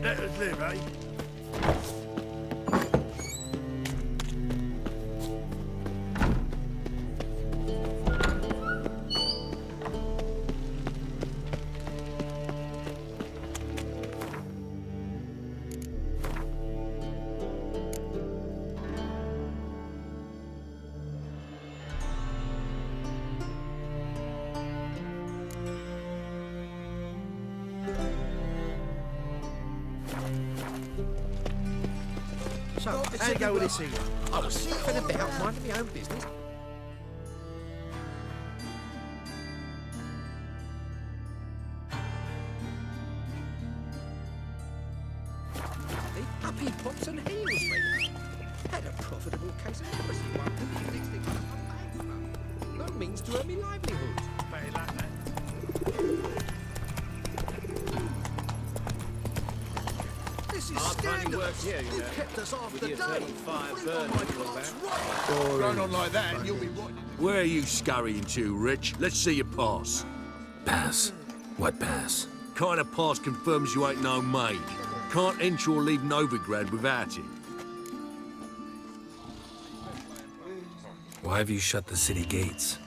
Let us live, eh? So, how you go with this evening? I was sniffing about, minding my own business. The uppy pops and heels, mate. Had a profitable case of heresy one week. Next thing I'm bankrupt. No means to earn me livelihood. Very like that. This is Hard finding work scandalous. here, you know. You've kept us half With the the day. eternal fire Bring burning on my all cards that. right. Going on like that, and you'll be right. Where are you scurrying to, Rich? Let's see your pass. Pass? What pass? Kind of pass confirms you ain't no maid. Can't enter or leave Novigrad without it. Why have you shut the city gates?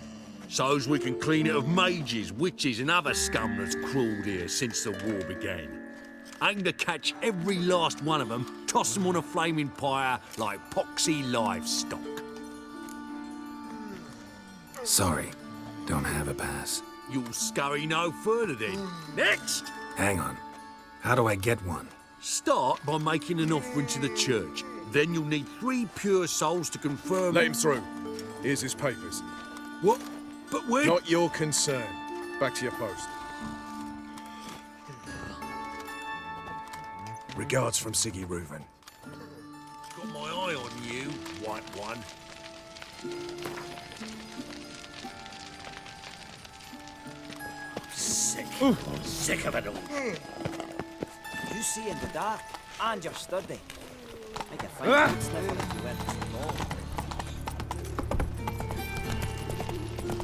So's we can clean it of mages, witches and other scum that's crawled here since the war began. Aim to catch every last one of them, toss them on a flaming pyre like poxy livestock. Sorry, don't have a pass. You'll scurry no further then. Next! Hang on. How do I get one? Start by making an offering to the church. Then you'll need 3 pure souls to confirm... Let him through. Here's his papers. What? But when... Not your concern. Back to your post. Regards from Siggy Reuven. Got my eye on you, white one. Sick. Sick of it all. You see in the dark, and you're sturdy. Make a fine good sniffer if you weren't small.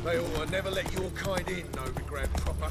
They ought to never let your kind in, Novigrad proper.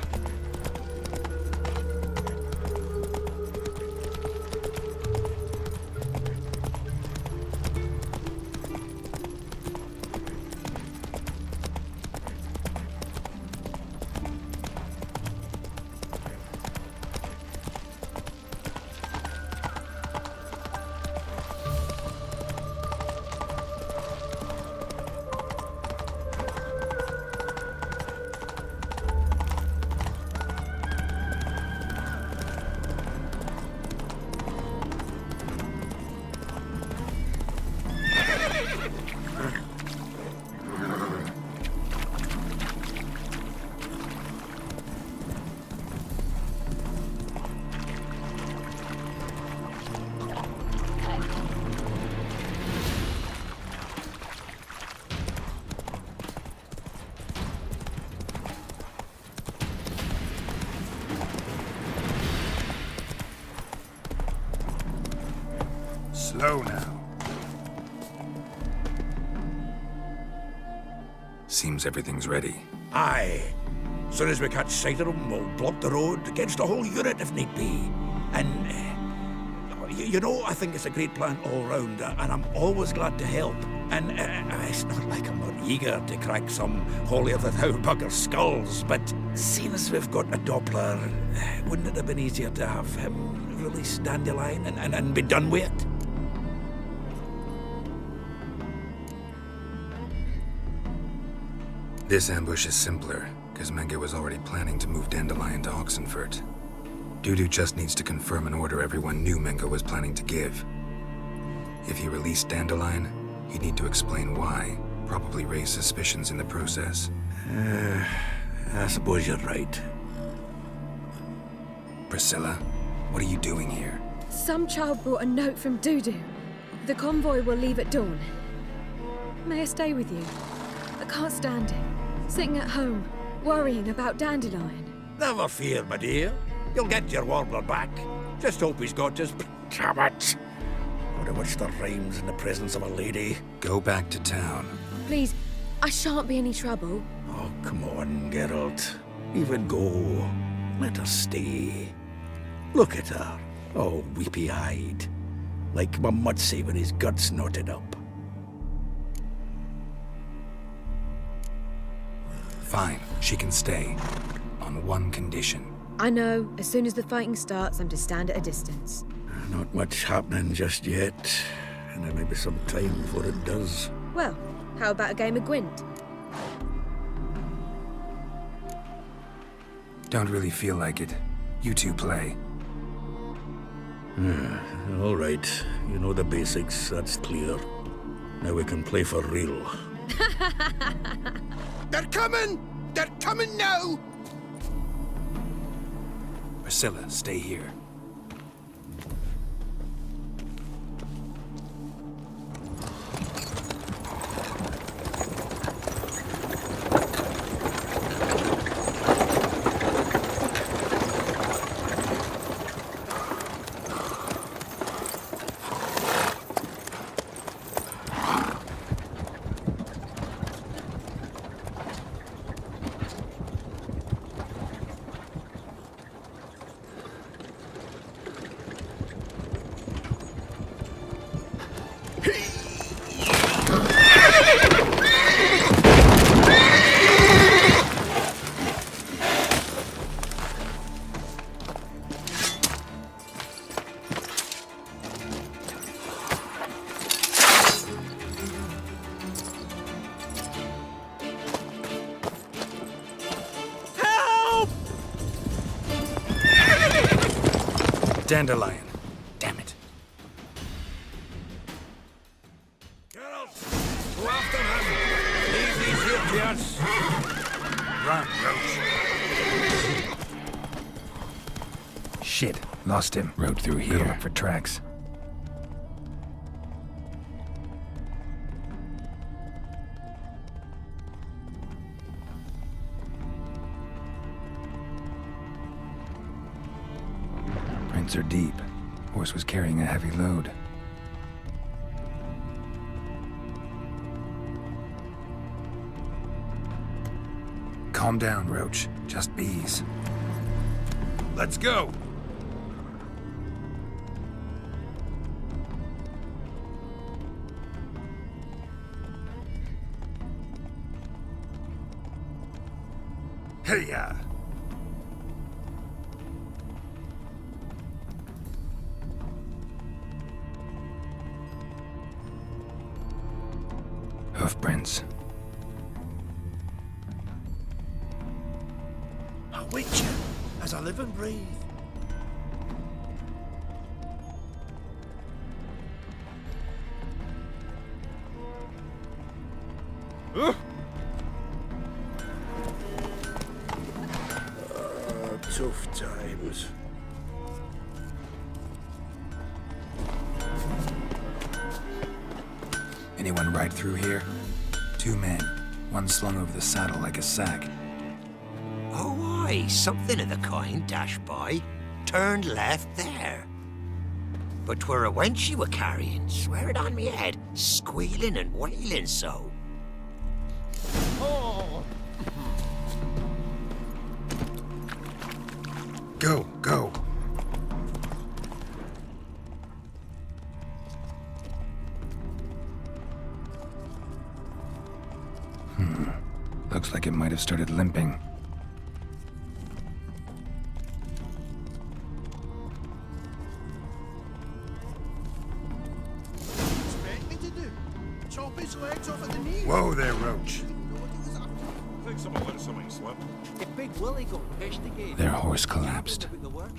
Slow now. Seems everything's ready. Aye. Soon as we catch sight of them, we'll block the road against the whole unit if need be. And, you know, I think it's a great plan all round, and I'm always glad to help. And it's not like I'm not eager to crack some holier-than-thou bugger skulls, but seeing as we've got a Doppler, wouldn't it have been easier to have him release Dandelion and be done with it? This ambush is simpler, because Menge was already planning to move Dandelion to Oxenfurt. Dudu just needs to confirm an order everyone knew Menge was planning to give. If he released Dandelion, he'd need to explain why, probably raise suspicions in the process. I suppose you're right. Priscilla, what are you doing here? Some child brought a note from Dudu. The convoy will leave at dawn. May I stay with you? I can't stand it. Sitting at home, worrying about Dandelion. Never fear, my dear. You'll get your warbler back. Just hope he's got his... Damn it! Would have wished there rhymes in the presence of a lady. Go back to town. Please, I shan't be any trouble. Oh, come on, Geralt. Even go. Let her stay. Look at her. all weepy-eyed, like my mudsy when his guts knotted up. Fine, she can stay. On one condition. I know, as soon as the fighting starts, I'm to stand at a distance. Not much happening just yet, and there may be some time before it does. Well, how about a game of Gwent? Don't really feel like it. You two play. All right, you know the basics, that's clear. Now we can play for real. They're coming! They're coming now! Priscilla, stay here. Dandelion. Damn it. Geralt, go after him. Leave these here to us. Run, Roach. Shit, lost him. Rode through here. Look for tracks. Prints are deep. Horse was carrying a heavy load. Calm down, Roach. Just bees. Let's go. Hey-ya! Hoofprints. A witcher, as I live and breathe. Tough times. Anyone ride through here? 2 men. One slung over the saddle like a sack. Oh, aye, something of the kind dashed by. Turned left there. But 'twere a wench you were carrying, swear it on me head, squealing and wailing so. Oh! Go, go! Looks like it might have started limping. Expect me to do? Chop his legs off at the knee? Whoa there, Roach. Think someone let something slip. If Big Willie got pissed again. Their horse collapsed.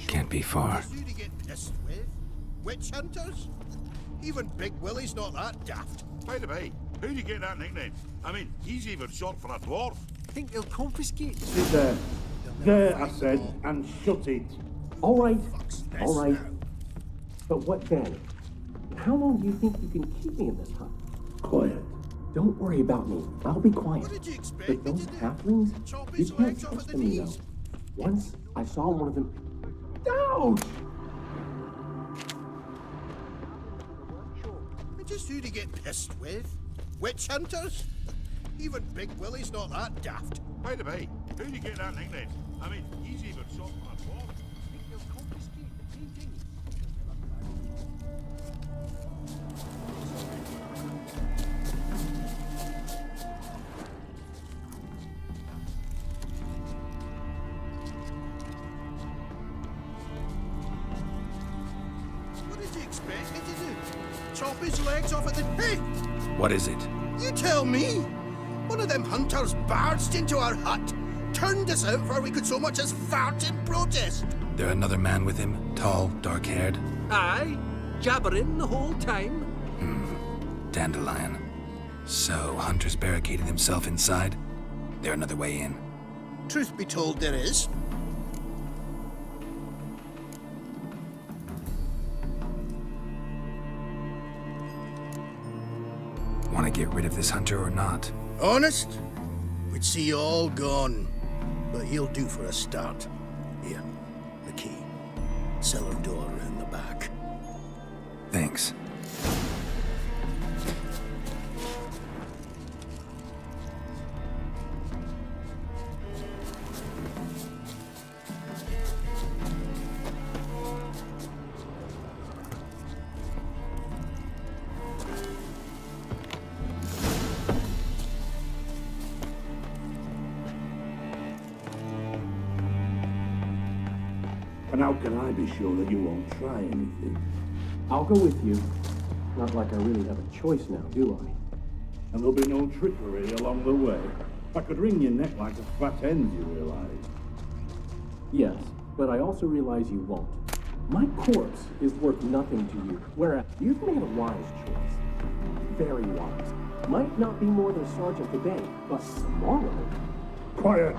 Can't be far. Who to get pissed with? Witch hunters? Even Big Willie's not that daft. By the way, who'd you get that nickname? I mean, he's even short for a dwarf. Think they'll confiscate? Sit there. There, I said, and shut it. All right, all right. But what then? How long do you think you can keep me in this hut? Quiet. Don't worry about me. I'll be quiet. What did you expect But me those to do? halflings, Chop you his can't legs off trust at the them, you know. knees? Once I saw one of them. Ouch! Just who to get pissed with? Witch hunters? Even Big Willie's not that daft. By the way, who'd you get that nickname? I mean, he's even short for a dwarf. Think they'll confiscate the painting? What did you expect me to do? Chop his legs off at the... Hey! What is it? You tell me! One of them hunters barged into our hut, turned us out before we could so much as fart in protest. There another man with him? Tall, dark-haired? Aye, jabbering the whole time. Dandelion. So, Hunter's barricaded himself inside? There another way in? Truth be told, there is. Want to get rid of this Hunter or not? Honest? We'd see you all gone. But he'll do for a start. Here, the key. Cellar door round the back. Thanks. And how can I be sure that you won't try anything? I'll go with you. Not like I really have a choice now, do I? And there'll be no trickery along the way. I could wring your neck like a fat end, you realize? Yes, but I also realize you won't. My corpse is worth nothing to you, whereas you've made a wise choice. Very wise. Might not be more than a sergeant today, but tomorrow... Quiet!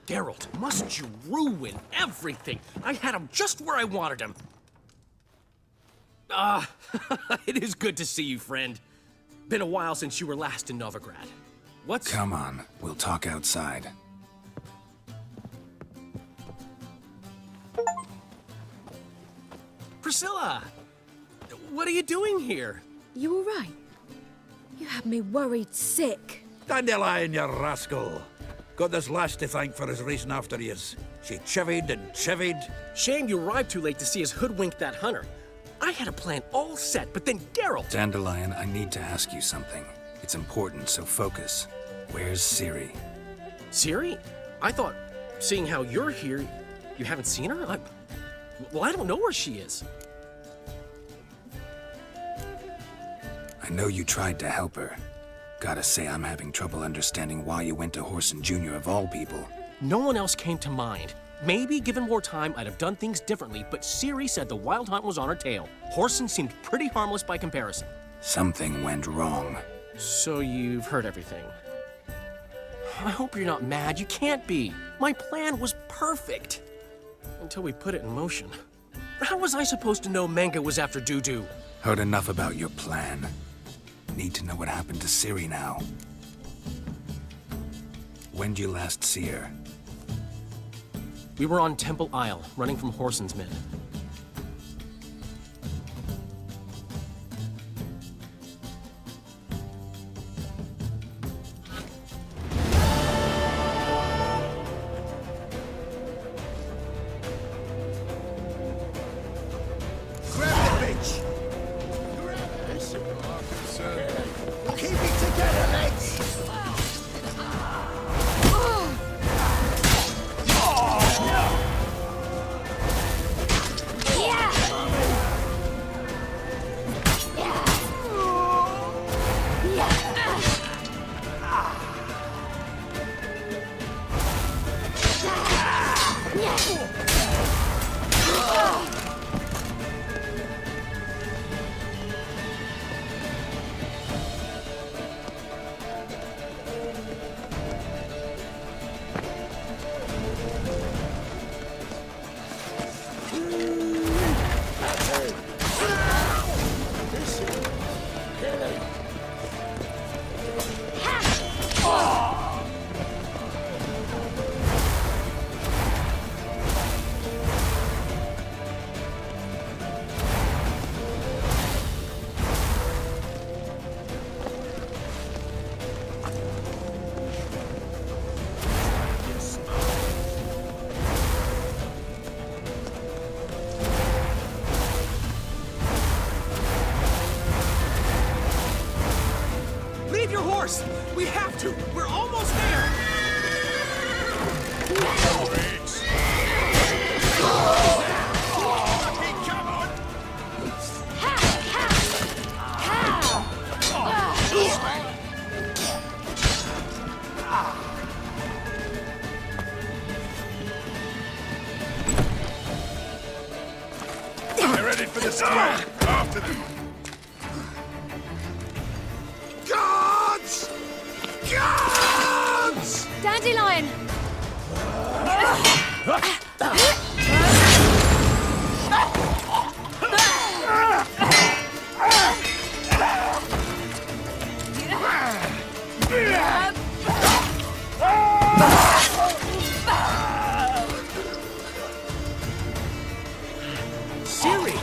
Geralt, must you ruin everything? I had him just where I wanted him. It is good to see you, friend. Been a while since you were last in Novigrad. What's... Come on, we'll talk outside. Priscilla! What are you doing here? You all right? You had me worried sick. Dandelion, you rascal. Got this lass to thank for his racing after yous. She chivied and chivied. Shame you arrived too late to see us hoodwink that hunter. I had a plan all set, but then Geralt... Dandelion, I need to ask you something. It's important, so focus. Where's Ciri? Ciri? I thought, seeing how you're here, you haven't seen her? Well, I don't know where she is. I know you tried to help her. Gotta say, I'm having trouble understanding why you went to Horson Jr. of all people. No one else came to mind. Maybe, given more time, I'd have done things differently, but Ciri said the Wild Hunt was on her tail. Horson seemed pretty harmless by comparison. Something went wrong. So you've heard everything. I hope you're not mad. You can't be. My plan was perfect. Until we put it in motion. How was I supposed to know Menge was after Dudu? Heard enough about your plan. Need to know what happened to Ciri now. When'd you last see her? We were on Temple Isle, running from Horson's men. Grab the bitch! Keep it together, mates! your horse! We have to! We're almost there! They're headed for the square. After them. Guards! Guards! Dandelion! Siri!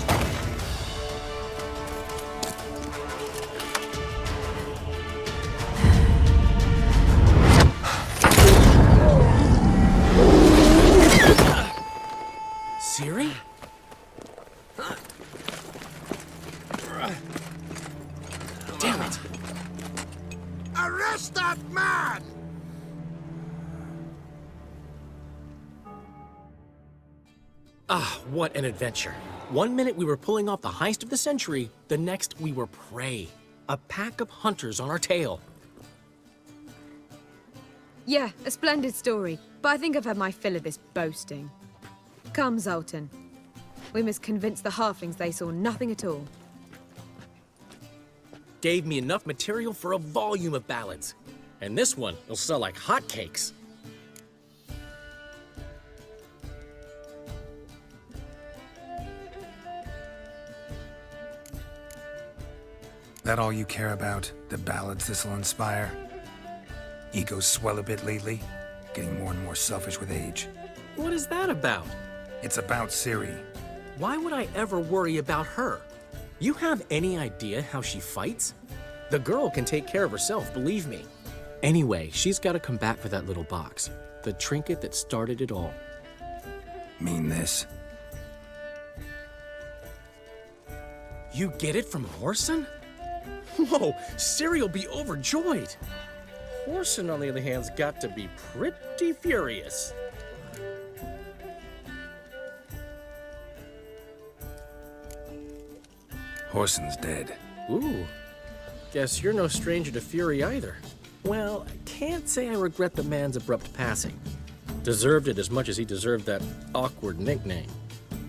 Siri? Damn it! Arrest that man! Ah, what an adventure. One minute we were pulling off the heist of the century, the next we were prey. A pack of hunters on our tail. Yeah, a splendid story, but I think I've had my fill of this boasting. Come, Zoltan. We must convince the halflings they saw nothing at all. Gave me enough material for a volume of ballads. And this one will sell like hotcakes. That all you care about? The ballads this'll inspire? Egos swell a bit lately, getting more and more selfish with age. What is that about? It's about Ciri. Why would I ever worry about her? You have any idea how she fights? The girl can take care of herself, believe me. Anyway, she's got to come back for that little box. The trinket that started it all. Mean this? You get it from Whoreson? Whoa, Ciri will be overjoyed. Whoreson, on the other hand, has got to be pretty furious. Whoreson's dead. Ooh, guess you're no stranger to fury either. Well, I can't say I regret the man's abrupt passing. Deserved it as much as he deserved that awkward nickname.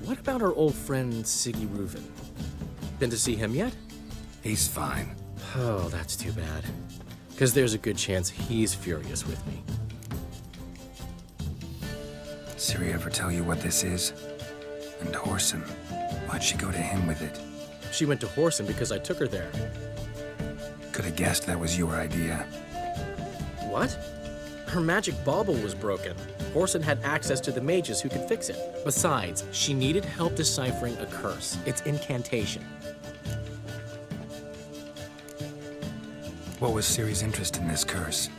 What about our old friend Siggy Reuven? Been to see him yet? He's fine. Oh, that's too bad. Because there's a good chance he's furious with me. Ciri ever tell you what this is? And Whoreson, why'd she go to him with it? She went to Whoreson because I took her there. Could have guessed that was your idea. What? Her magic bauble was broken. Whoreson had access to the mages who could fix it. Besides, she needed help deciphering a curse. It's incantation. What was Ciri's interest in this curse?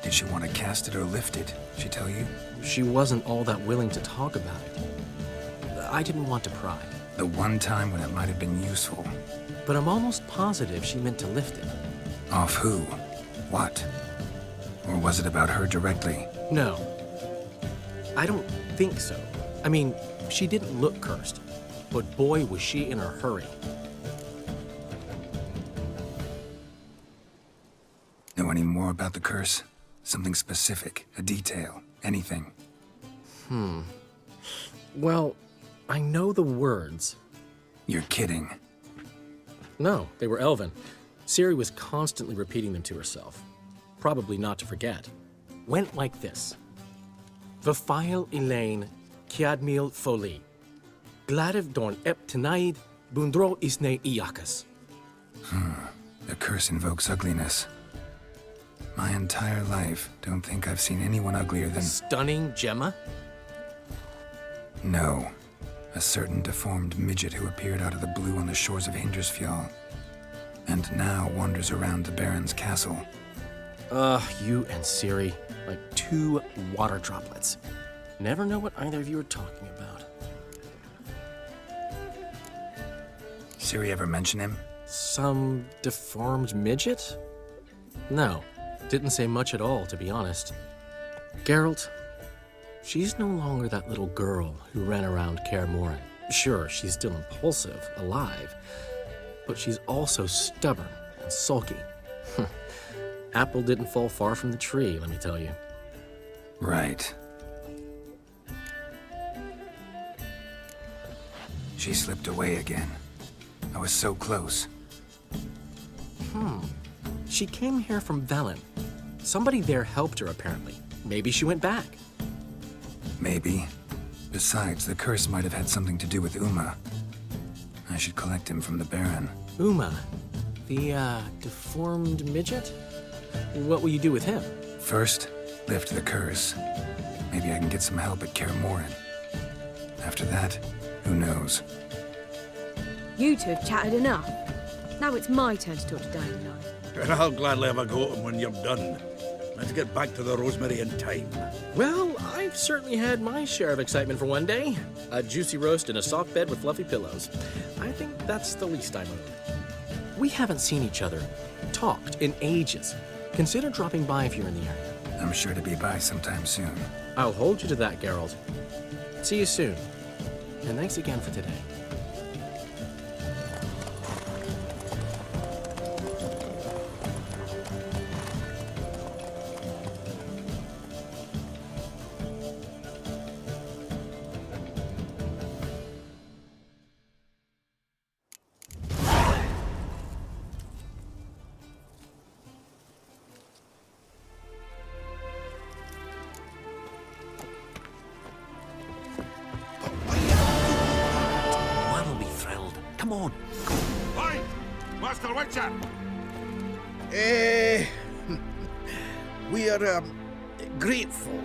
Did she want to cast it or lift it? She tell you? She wasn't all that willing to talk about it. I didn't want to pry. The one time when it might have been useful. But I'm almost positive she meant to lift it. Off who? What? Or was it about her directly? No. I don't think so. I mean, she didn't look cursed. But boy, was she in a hurry. Know any more about the curse? Something specific, a detail, anything? Well, I know the words. You're kidding. No, they were Elven. Ciri was constantly repeating them to herself. Probably not to forget. Went like this. Vafile Elaine, Kiadmil Foli. Gladiv Dorn Ep Tenaid, Bundro Isne Iakas. The curse invokes ugliness. My entire life, don't think I've seen anyone uglier than... Stunning Gemma? No. A certain deformed midget who appeared out of the blue on the shores of Hindersfjall. And now wanders around the Baron's castle. You and Ciri, like two water droplets. Never know what either of you are talking about. Ciri ever mention him? Some deformed midget? No, didn't say much at all, to be honest. Geralt, she's no longer that little girl who ran around Kaer Morhen. Sure, she's still impulsive, alive, but she's also stubborn and sulky. Apple didn't fall far from the tree, let me tell you. Right. She slipped away again. I was so close. She came here from Velen. Somebody there helped her, apparently. Maybe she went back. Maybe. Besides, the curse might have had something to do with Uma. I should collect him from the Baron. Uma, the, deformed midget? What will you do with him? First, lift the curse. Maybe I can get some help at Kaer Morhen. After that, who knows? You two have chatted enough. Now it's my turn to talk to Dandelion. And I'll gladly have a go at him when you're done. Let's get back to the rosemary in time. Well, I've certainly had my share of excitement for one day. A juicy roast in a soft bed with fluffy pillows. I think that's the least I'm owed. We haven't seen each other, talked in ages. Consider dropping by if you're in the area. I'm sure to be by sometime soon. I'll hold you to that, Geralt. See you soon. And thanks again for today. One'll be thrilled. Come on. Hey! Master Witcher! We are, grateful.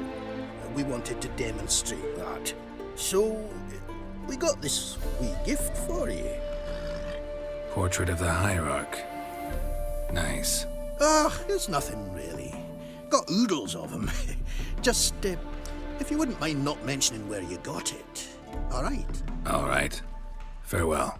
We wanted to demonstrate that. So, we got this wee gift for you. Portrait of the Hierarch. Nice. It's nothing really. Got oodles of them. Just, if you wouldn't mind not mentioning where you got it. All right. All right. Farewell.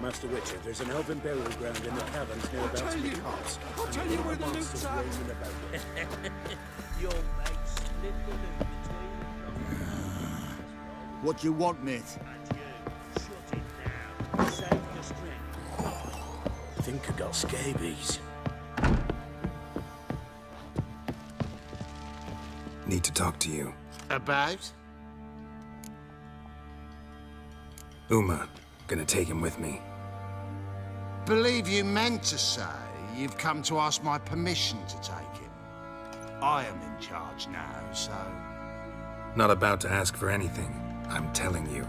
Master Witcher, there's an elven burial ground in the caverns nearabouts. I'll tell you where the loot's at. Your mate split the loot between What you want, mate? and you. Shut it now. Save the strength. I think I got scabies. Need to talk to you. About? Uma. Gonna take him with me. Believe you meant to say you've come to ask my permission to take him. I am in charge now, so... Not about to ask for anything. I'm telling you.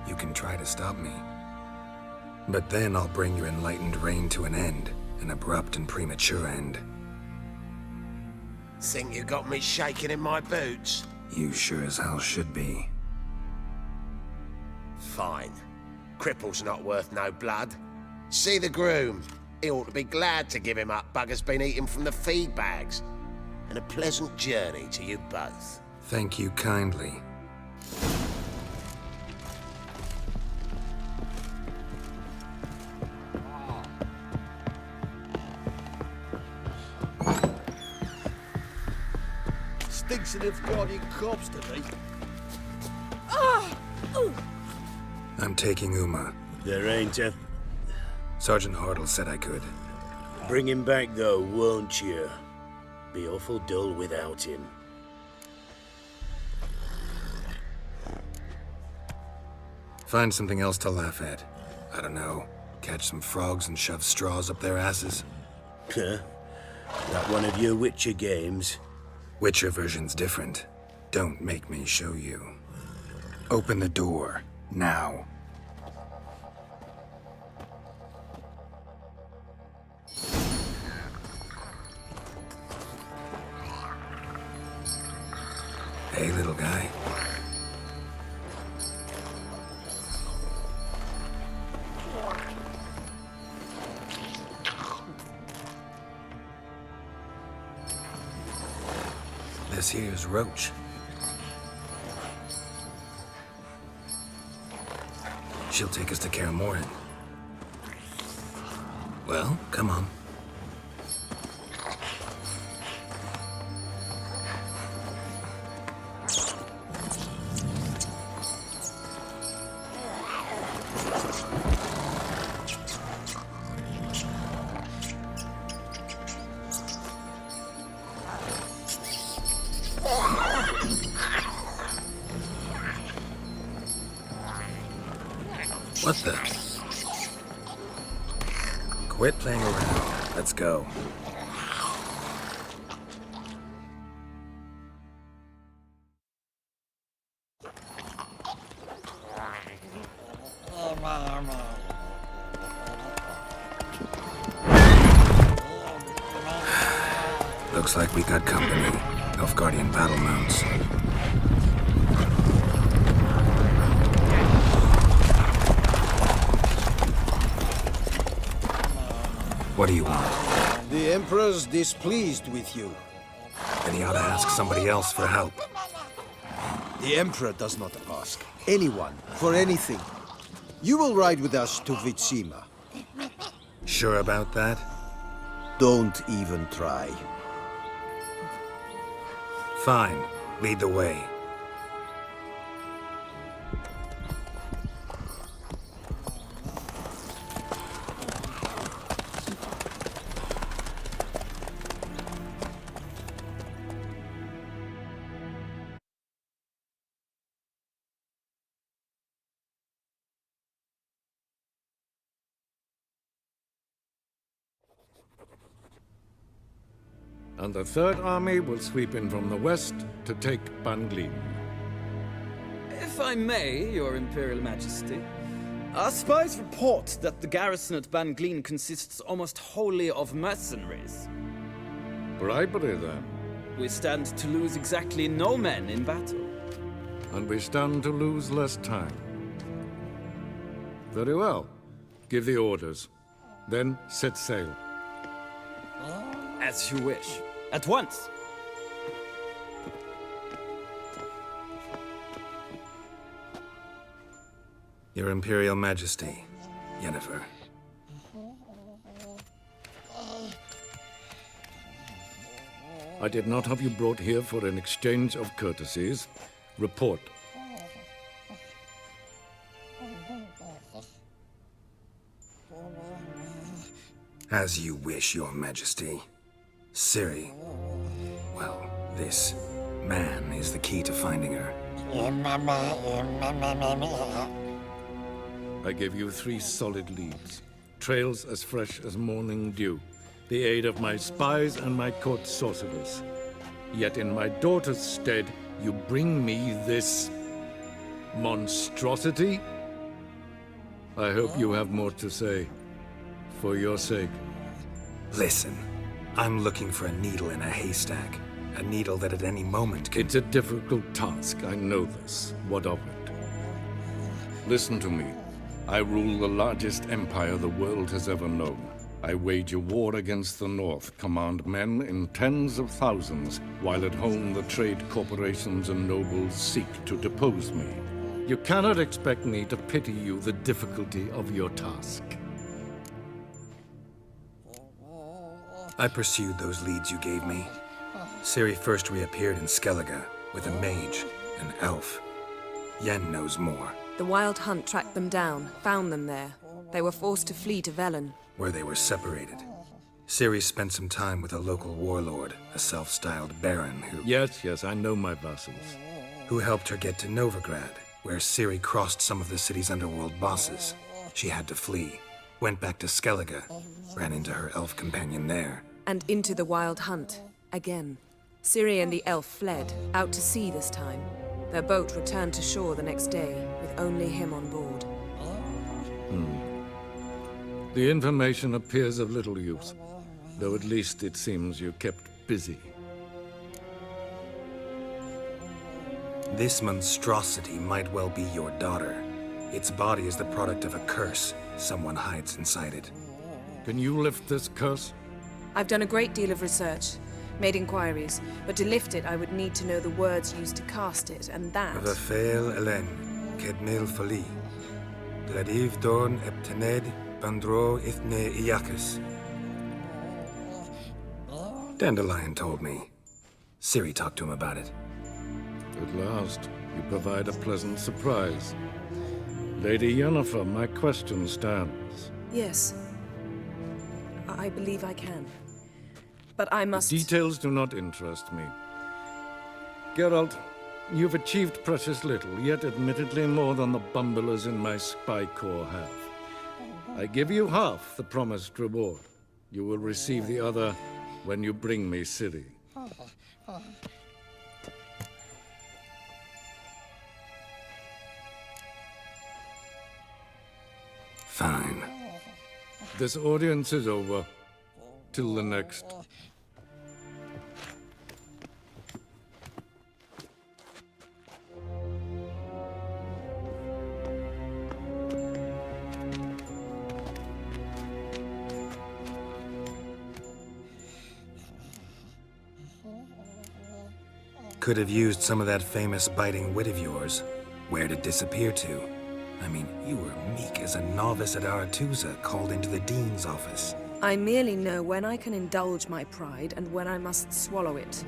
You can try to stop me. But then I'll bring your enlightened reign to an end. An abrupt and premature end. Think you got me shaking in my boots? You sure as hell should be. Fine. Cripple's not worth no blood. See the groom. He ought to be glad to give him up. Bugger's been eating from the feed bags. And a pleasant journey to you both. Thank you kindly. Stinks of guardian corpse to me. I'm taking Uma. There ain't a... Sergeant Hartle said I could. Bring him back, though, won't you? Be awful dull without him. Find something else to laugh at. I don't know. Catch some frogs and shove straws up their asses. Huh? That one of your Witcher games? Witcher version's different. Don't make me show you. Open the door, now. Hey, little guy. This here's Roach. She'll take us to Kaer Morhen. Well, come on. What the? Quit playing around. Let's go. Looks like we got company. Nilfgaardian battle mounts. What do you want? The Emperor's displeased with you. Then he ought to ask somebody else for help. The Emperor does not ask anyone for anything. You will ride with us to Vitsima. Sure about that? Don't even try. Fine. Lead the way. And the Third Army will sweep in from the west to take Banglin. If I may, Your Imperial Majesty, our spies report that the garrison at Banglin consists almost wholly of mercenaries. Bribery, then. We stand to lose exactly no men in battle. And we stand to lose less time. Very well. Give the orders. Then set sail. As you wish. At once! Your Imperial Majesty, Yennefer. I did not have you brought here for an exchange of courtesies. Report. As you wish, Your Majesty. Ciri. Well, this man is the key to finding her. I gave you 3 solid leads. Trails as fresh as morning dew. The aid of my spies and my court sorcerers. Yet in my daughter's stead, you bring me this monstrosity? I hope you have more to say. For your sake. Listen, I'm looking for a needle in a haystack. A needle that at any moment can... It's a difficult task, I know this. What of it? Listen to me. I rule the largest empire the world has ever known. I wage a war against the North, command men in tens of thousands, while at home the trade corporations and nobles seek to depose me. You cannot expect me to pity you the difficulty of your task. I pursued those leads you gave me. Ciri first reappeared in Skellige with a mage, an elf. Yen knows more. The Wild Hunt tracked them down, found them there. They were forced to flee to Velen. Where they were separated. Ciri spent some time with a local warlord, a self-styled baron who... Yes, I know my vassals. Who helped her get to Novigrad, where Ciri crossed some of the city's underworld bosses. She had to flee. Went back to Skellige, ran into her elf companion there. And into the Wild Hunt, again. Ciri and the elf fled, out to sea this time. Their boat returned to shore the next day, with only him on board. The information appears of little use, though at least it seems you kept busy. This monstrosity might well be your daughter. Its body is the product of a curse someone hides inside it. Can you lift this curse? I've done a great deal of research, made inquiries, but to lift it I would need to know the words used to cast it, and that... Vafael Elen, Kedmil Fali, Gladiv Dorn Eptened, Bandro Ithne Iacus. Dandelion told me. Ciri talked to him about it. At last, you provide a pleasant surprise. Lady Yennefer, my question stands. Yes. I believe I can. But I must... The details do not interest me. Geralt, you've achieved precious little, yet admittedly more than the bumblers in my spy corps have. I give you half the promised reward. You will receive the other when you bring me Ciri. Fine. This audience is over. Till the next. Could have used some of that famous biting wit of yours. Where'd it disappear to? I mean, you were meek as a novice at Aretusa called into the Dean's office. I merely know when I can indulge my pride and when I must swallow it.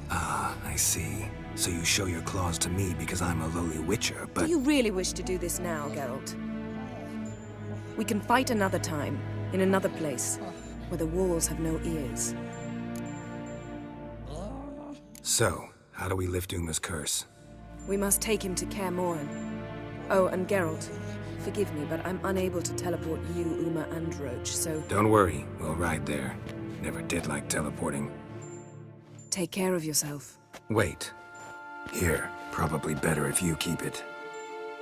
Ah, I see. So you show your claws to me because I'm a lowly witcher, but... Do you really wish to do this now, Geralt? We can fight another time, in another place, where the walls have no ears. So, how do we lift Uma's curse? We must take him to Kaer Morhen. Oh, and Geralt, forgive me, but I'm unable to teleport you, Uma, and Roach, so... Don't worry, we'll ride there. Never did like teleporting. Take care of yourself. Wait. Here, probably better if you keep it.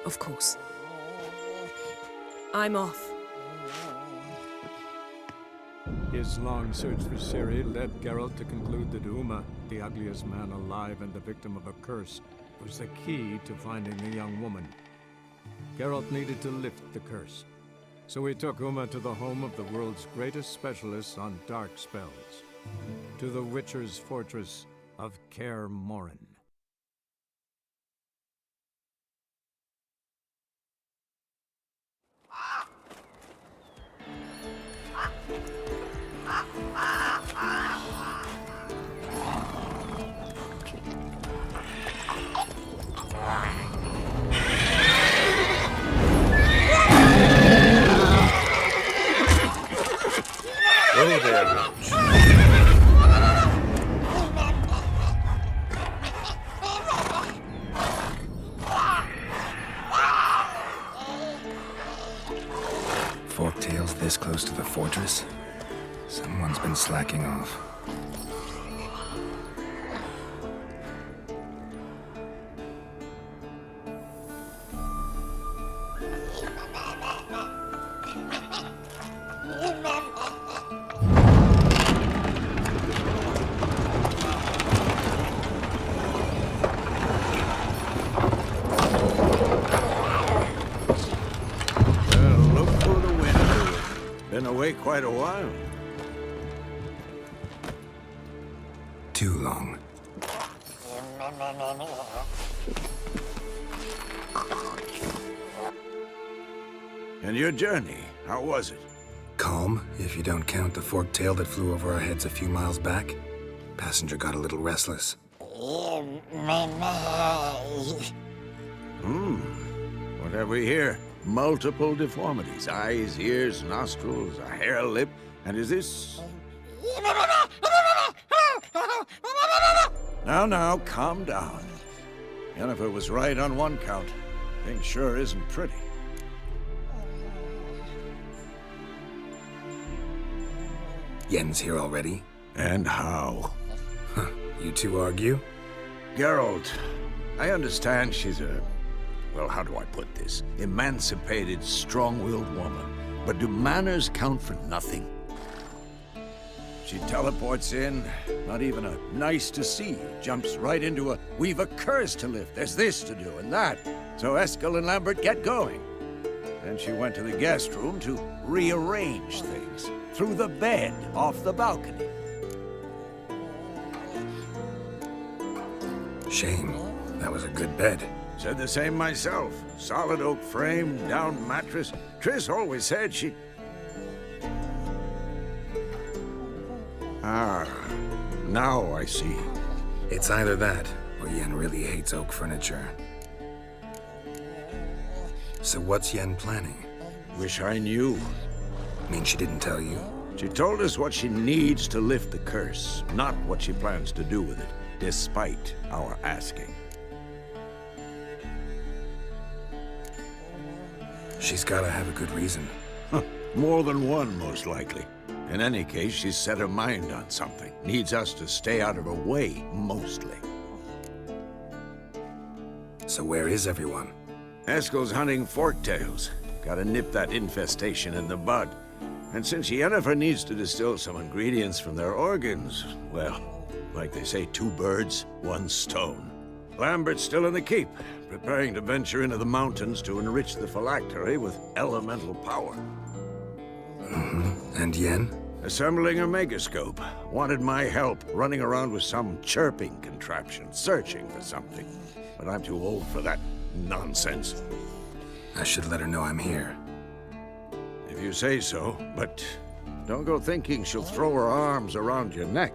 Of course. I'm off. His long search for Ciri led Geralt to conclude that Uma, the ugliest man alive and the victim of a curse, was the key to finding the young woman. Geralt needed to lift the curse, so he took Uma to the home of the world's greatest specialist on dark spells, to the Witcher's fortress of Kaer Morhen. Hello there, Roach. Forktails this close to the fortress? Someone's been slacking off. Been away quite a while. Too long. And your journey, how was it? Calm, if you don't count the forktail that flew over our heads a few miles back. Passenger got a little restless. What What have we here? Multiple deformities. Eyes, ears, nostrils, a hair lip. And is this... Now, calm down. Jennifer was right on one count. Thing sure isn't pretty. Yen's here already? And how? Huh. You two argue? Geralt, I understand she's a... well, how do I put this? Emancipated, strong-willed woman. But do manners count for nothing? She teleports in, not even a nice to see, jumps right into a, we've a curse to lift, there's this to do and that. So Eskel and Lambert get going. Then she went to the guest room to rearrange things. Through the bed, off the balcony. Shame. That was a good bed. Said the same myself. Solid oak frame, down mattress. Triss always said she... Ah, now I see. It's either that, or Yen really hates oak furniture. So what's Yen planning? Wish I knew. Mean she didn't tell you? She told us what she needs to lift the curse, not what she plans to do with it, despite our asking. She's gotta have a good reason. More than one, most likely. In any case, she's set her mind on something. Needs us to stay out of her way, mostly. So where is everyone? Eskel's hunting forktails. Gotta nip that infestation in the bud. And since Yennefer needs to distill some ingredients from their organs, well, like they say, 2 birds, 1 stone. Lambert's still in the keep, preparing to venture into the mountains to enrich the phylactery with elemental power. And Yen? Assembling a megascope. Wanted my help running around with some chirping contraption, searching for something. But I'm too old for that nonsense. I should let her know I'm here. If you say so, but don't go thinking she'll throw her arms around your neck.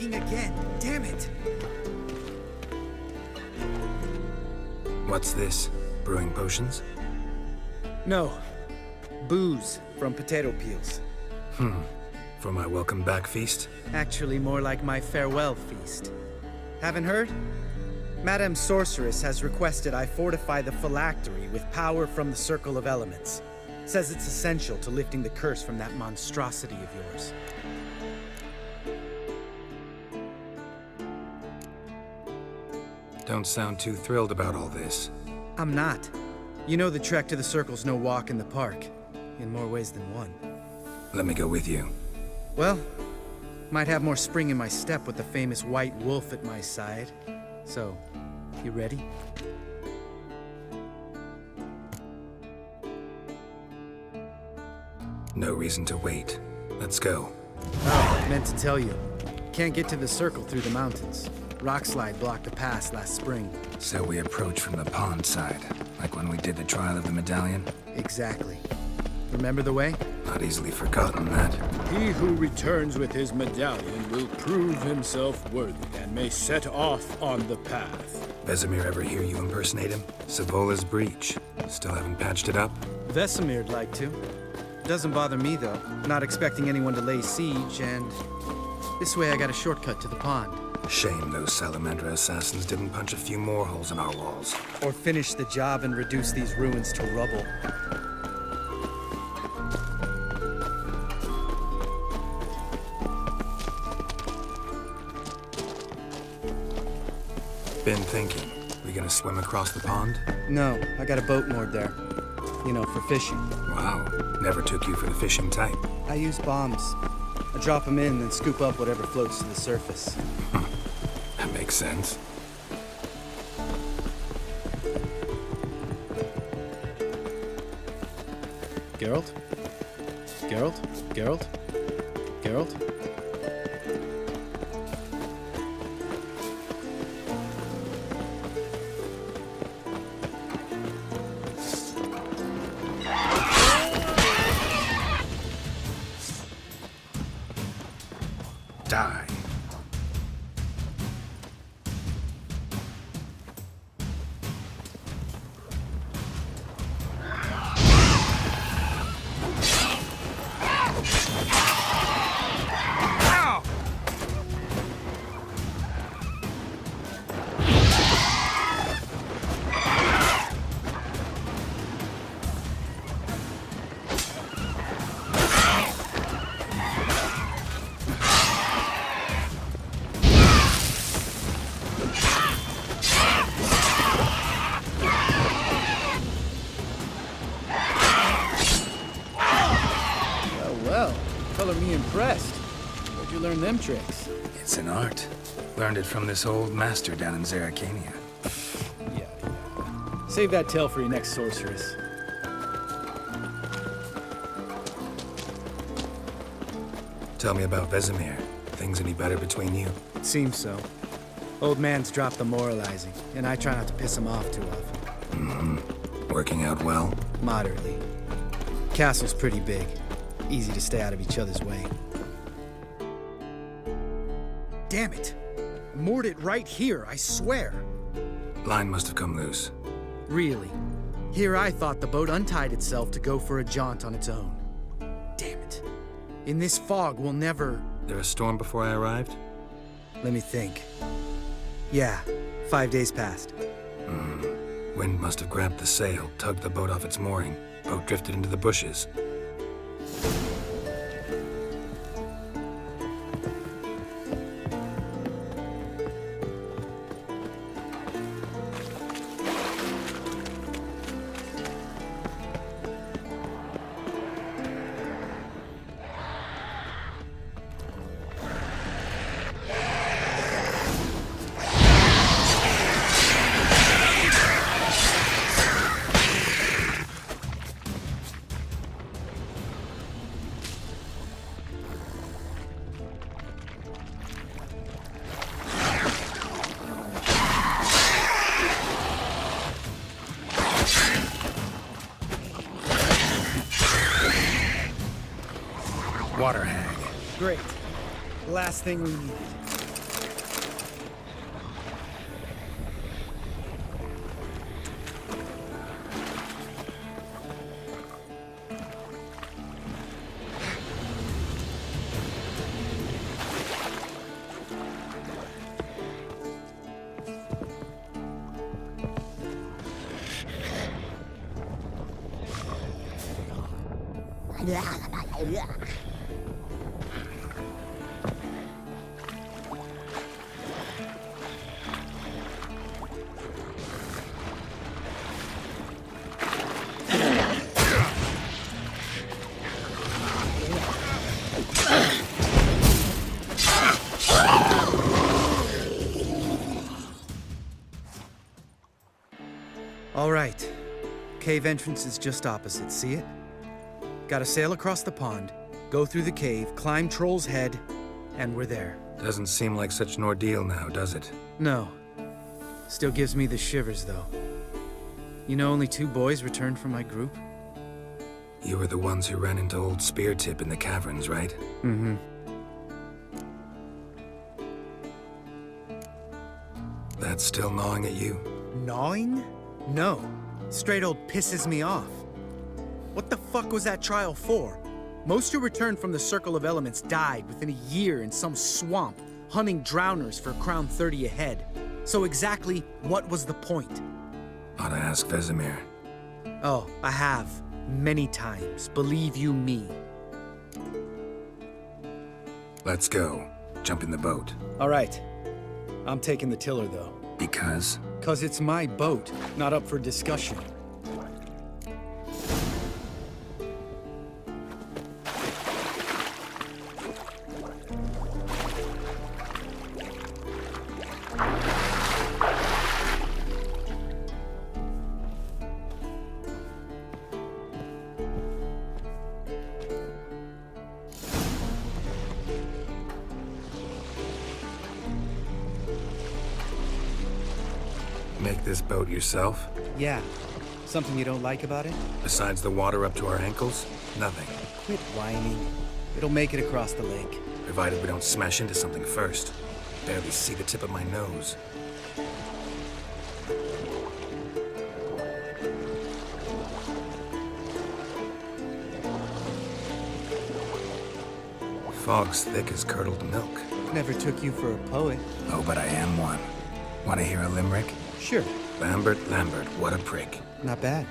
Again. Damn it! What's this? Brewing potions? No. Booze from potato peels. For my welcome back feast? Actually, more like my farewell feast. Haven't heard? Madame Sorceress has requested I fortify the phylactery with power from the Circle of Elements. Says it's essential to lifting the curse from that monstrosity of yours. Don't sound too thrilled about all this. I'm not. You know the trek to the Circle's no walk in the park. In more ways than one. Let me go with you. Well, might have more spring in my step with the famous white wolf at my side. So, you ready? No reason to wait. Let's go. Oh, meant to tell you. Can't get to the Circle through the mountains. Rockslide blocked the pass last spring. So we approach from the pond side, like when we did the trial of the medallion? Exactly. Remember the way? Not easily forgotten that. He who returns with his medallion will prove himself worthy and may set off on the path. Vesemir ever hear you impersonate him? Savola's breach. Still haven't patched it up? Vesemir'd like to. Doesn't bother me, though. Not expecting anyone to lay siege, and this way I got a shortcut to the pond. Shame those Salamandra assassins didn't punch a few more holes in our walls. Or finish the job and reduce these ruins to rubble. Been thinking. We gonna swim across the pond? No, I got a boat moored there. You know, for fishing. Wow. Never took you for the fishing type. I use bombs. I drop them in, then scoop up whatever floats to the surface. That makes sense. Geralt? Geralt? Geralt? Geralt? Die. Color me impressed. Where'd you learn them tricks? It's an art. Learned it from this old master down in Zerrikania. Yeah. Save that tale for your next sorceress. Tell me about Vesemir. Things any better between you? It seems so. Old man's dropped the moralizing, and I try not to piss him off too often. Mm-hmm. Working out well? Moderately. Castle's pretty big. Easy to stay out of each other's way. Damn it! Moored it right here, I swear! Line must have come loose. Really? Here I thought the boat untied itself to go for a jaunt on its own. Damn it. In this fog, we'll never... There a storm before I arrived? Let me think. Yeah, 5 days passed. Wind must have grabbed the sail, tugged the boat off its mooring. Boat drifted into the bushes. Water hag. Great. Last thing we needed. All right. Cave entrance is just opposite, see it? Gotta sail across the pond, go through the cave, climb Troll's Head, and we're there. Doesn't seem like such an ordeal now, does it? No. Still gives me the shivers, though. You know only 2 boys returned from my group? You were the ones who ran into old Spear Tip in the caverns, right? Mm-hmm. That's still gnawing at you? Gnawing? No. Straight old pisses me off. What the fuck was that trial for? Most who returned from the Circle of Elements died within a year in some swamp, hunting drowners for Crown 30 a head. So exactly what was the point? Ought to ask Vesemir. Oh, I have. Many times, believe you me. Let's go. Jump in the boat. All right. I'm taking the tiller, though. Because? 'Cause it's my boat, not up for discussion. Make this boat yourself? Yeah. Something you don't like about it? Besides the water up to our ankles? Nothing. Quit whining. It'll make it across the lake. Provided we don't smash into something first. Barely see the tip of my nose. Fog's thick as curdled milk. Never took you for a poet. Oh, but I am one. Want to hear a limerick? Sure. Lambert, Lambert, what a prick. Not bad.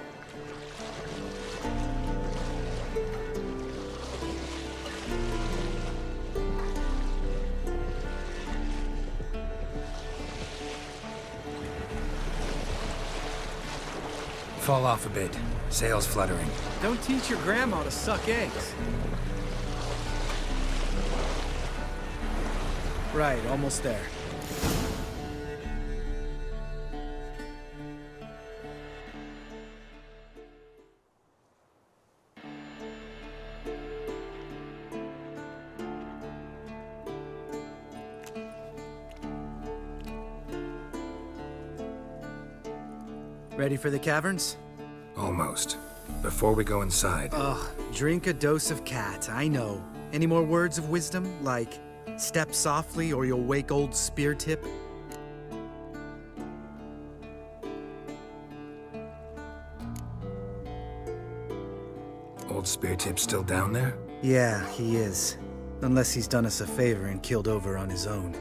Fall off a bit. Sails fluttering. Don't teach your grandma to suck eggs. Right, almost there. Ready for the caverns? Almost. Before we go inside... Ugh, drink a dose of cat, I know. Any more words of wisdom, like, step softly or you'll wake old Spear Tip? Old Spear Tip's still down there? Yeah, he is. Unless he's done us a favor and killed over on his own.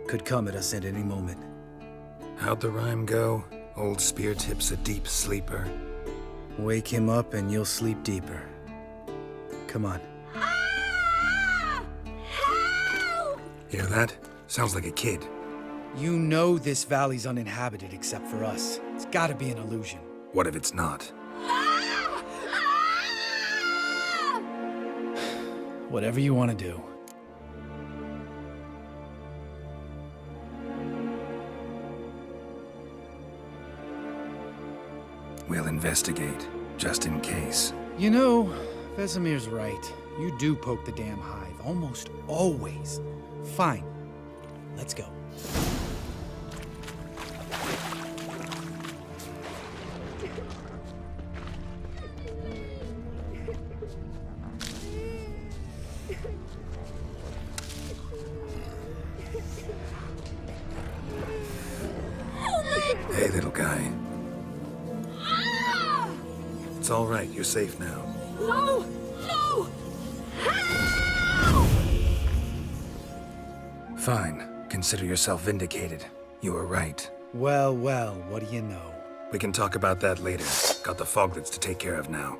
Could come at us at any moment. How'd the rhyme go? Old Spear Tip's a deep sleeper. Wake him up and you'll sleep deeper. Come on. Hear that? Sounds like a kid. You know this valley's uninhabited except for us. It's gotta be an illusion. What if it's not? Whatever you want to do. We'll investigate, just in case. You know, Vesemir's right. You do poke the damn hive, almost always. Fine. Let's go. Hey, little guy. It's all right. You're safe now. No! No! Fine. Consider yourself vindicated. You were right. Well, well, what do you know? We can talk about that later. Got the foglets to take care of now.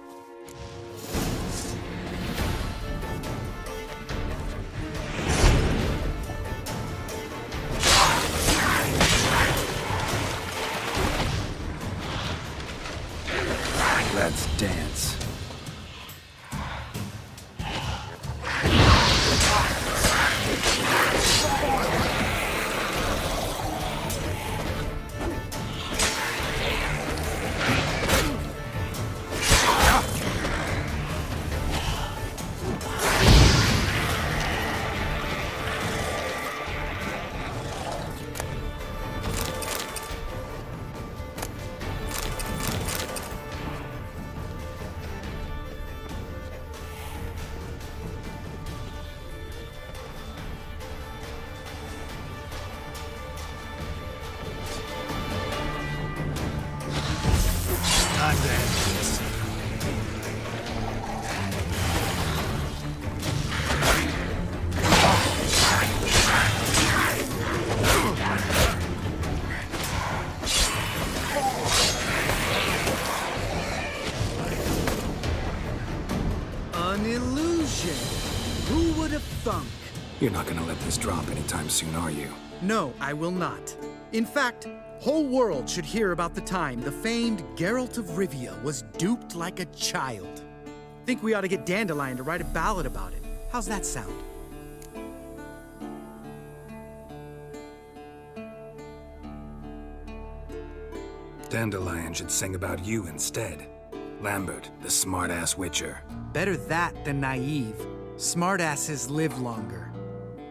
Let's dance. thunk. You're not gonna let this drop anytime soon, are you? No, I will not. In fact, whole world should hear about the time the famed Geralt of Rivia was duped like a child. Think we ought to get Dandelion to write a ballad about it. How's that sound? Dandelion should sing about you instead. Lambert, the smart-ass witcher. Better that than naive. Smartasses live longer.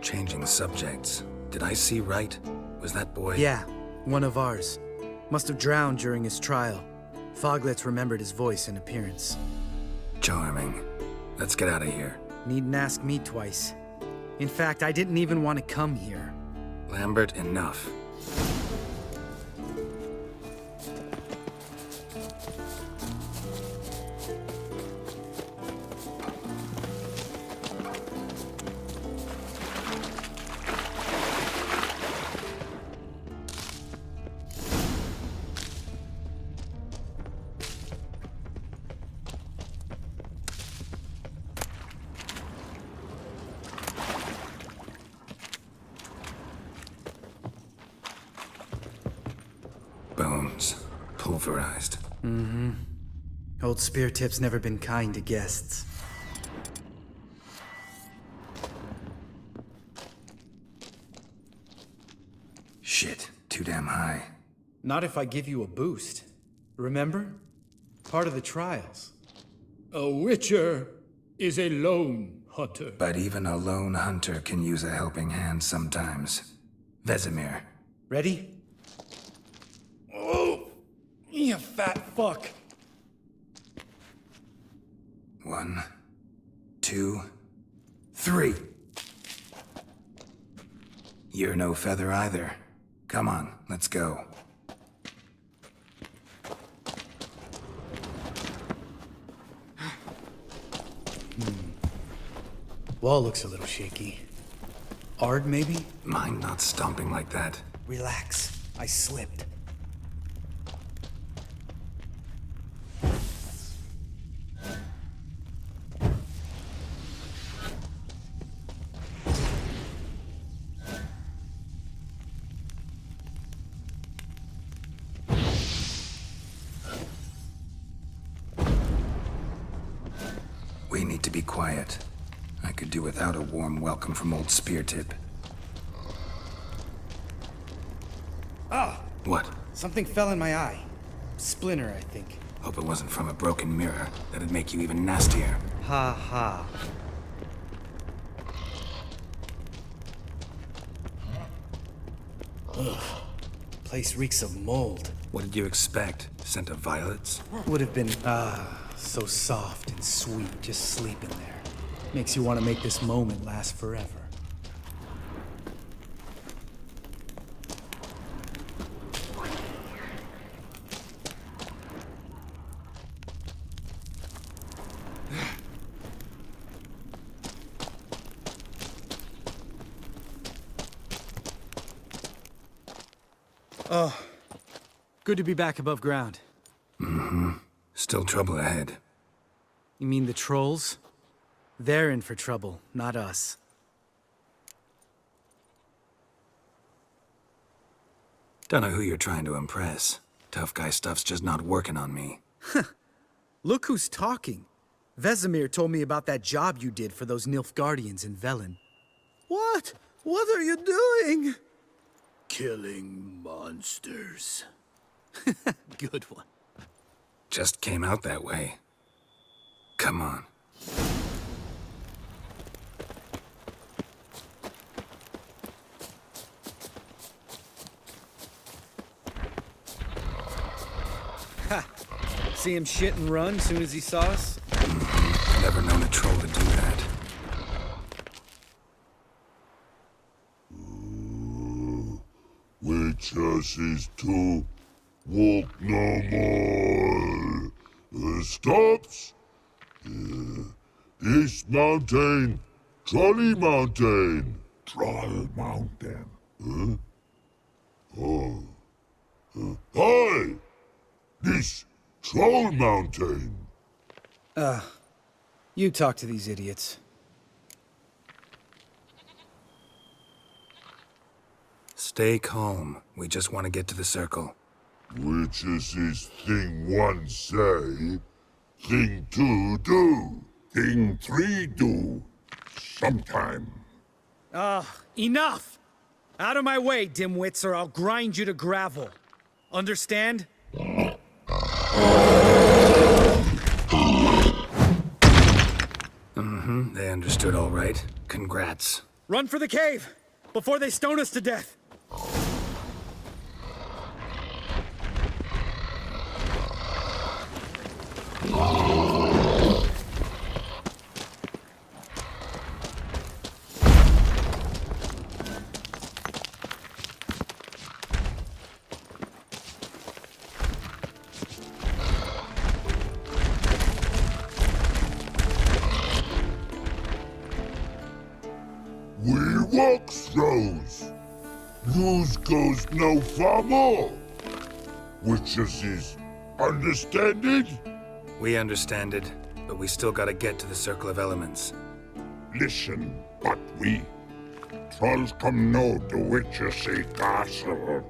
Changing subjects. Did I see right? Was that boy? Yeah, one of ours. Must have drowned during his trial. Foglets remembered his voice and appearance. Charming. Let's get out of here. Needn't ask me twice. In fact, I didn't even want to come here. Lambert, enough. Bones. Pulverized. Mm-hmm. Old Spear Tip's never been kind to guests. Shit, too damn high. Not if I give you a boost. Remember? Part of the trials. A witcher is a lone hunter. But even a lone hunter can use a helping hand sometimes. Vesemir. Ready? Oh! You fat fuck! 1, 2, 3. You're no feather either. Come on, let's go. Wall looks a little shaky. Ard, maybe? Mind not stomping like that. Relax. I slipped. We need to be quiet. I could do without a warm welcome from old Speartip. Ah! What? Something fell in my eye. Splinter, I think. Hope it wasn't from a broken mirror. That'd make you even nastier. Ha ha. Ugh. Place reeks of mold. What did you expect? Scent of violets? Would have been, so soft and sweet just sleeping there. Makes you want to make this moment last forever. Oh, good to be back above ground. Mm-hmm. Still trouble ahead. You mean the trolls? They're in for trouble, not us. Don't know who you're trying to impress. Tough guy stuff's just not working on me. Look who's talking. Vesemir told me about that job you did for those Nilfgaardians in Velen. What? What are you doing? Killing monsters. Good one. Just came out that way. Come on. Ha! See him shit and run soon as he saw us? Never known a troll to do that. Witches is to walk no more. Stops. This mountain, Trolley Mountain. Troll Mountain. Huh? Oh. Hi! This Troll Mountain. You talk to these idiots. Stay calm. We just want to get to the circle. Which is his thing one say, thing two do. Thing three do. Sometime. Enough! Out of my way, dimwits, or I'll grind you to gravel. Understand? Mm-hmm, they understood all right. Congrats. Run for the cave! Before they stone us to death! We walk throws. News goes no far more. Which is understand it? We understand it, but we still gotta get to the Circle of Elements. Listen, but we trolls come no to Witchersea Castle.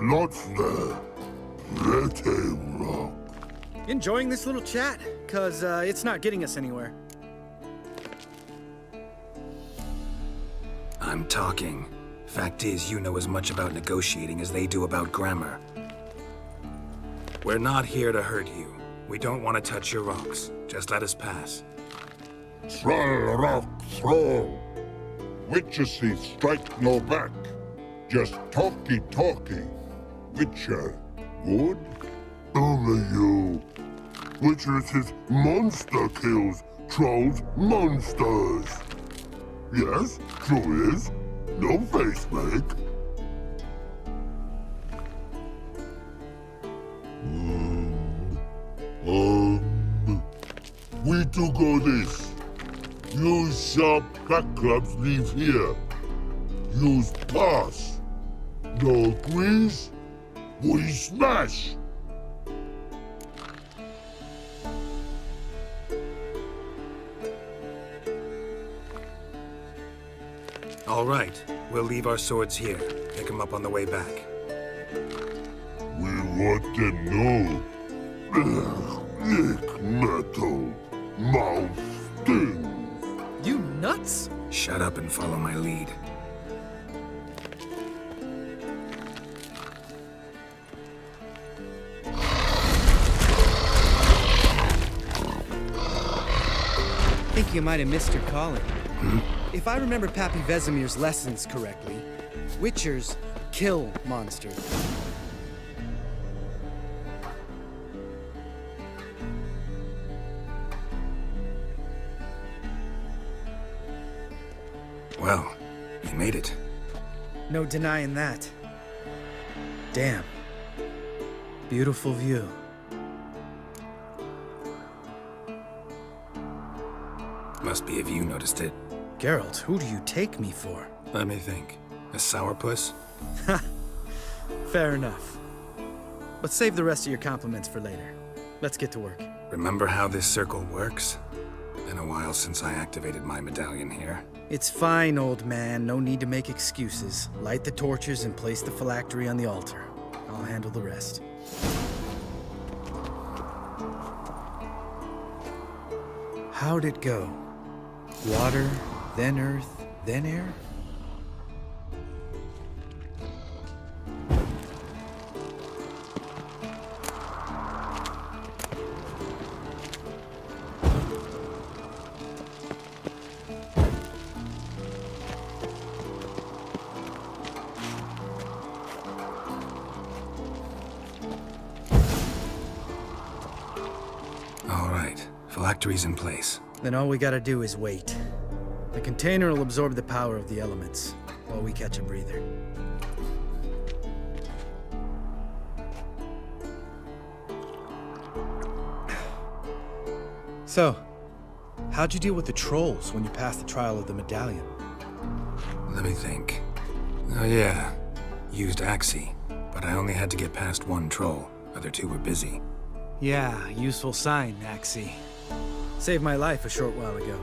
Lots there. Pretty rock. Enjoying this little chat? Cause it's not getting us anywhere. I'm talking. Fact is, you know as much about negotiating as they do about grammar. We're not here to hurt you. We don't want to touch your rocks. Just let us pass. Troll rock throw. Witchersea strike no back. Just talky. Witcher, good? Only you. Witchersea monster kills trolls monsters. Yes, true is. No face make. We do go this. Use sharp back clubs leave here. Use pass. No agrees? We smash. All right. We'll leave our swords here. Pick them up on the way back. We want them know. Nick metal. Mouth stings. You nuts? Shut up and follow my lead. I think you might have missed your calling. If I remember Pappy Vesemir's lessons correctly, Witchers kill monsters. Well, you made it. No denying that. Damn. Beautiful view. Must be if you noticed it. Geralt, who do you take me for? Let me think. A sourpuss? Fair enough. But save the rest of your compliments for later. Let's get to work. Remember how this circle works? Been a while since I activated my medallion here. It's fine, old man. No need to make excuses. Light the torches and place the phylactery on the altar. I'll handle the rest. How'd it go? Water, then earth, then air? All right, phylactery's in place. Then all we gotta do is wait. The container will absorb the power of the elements, while we catch a breather. So, how'd you deal with the trolls when you passed the trial of the medallion? Let me think. Oh yeah, used Axie, but I only had to get past one troll. Other two were busy. Yeah, useful sign, Axie. Saved my life a short while ago.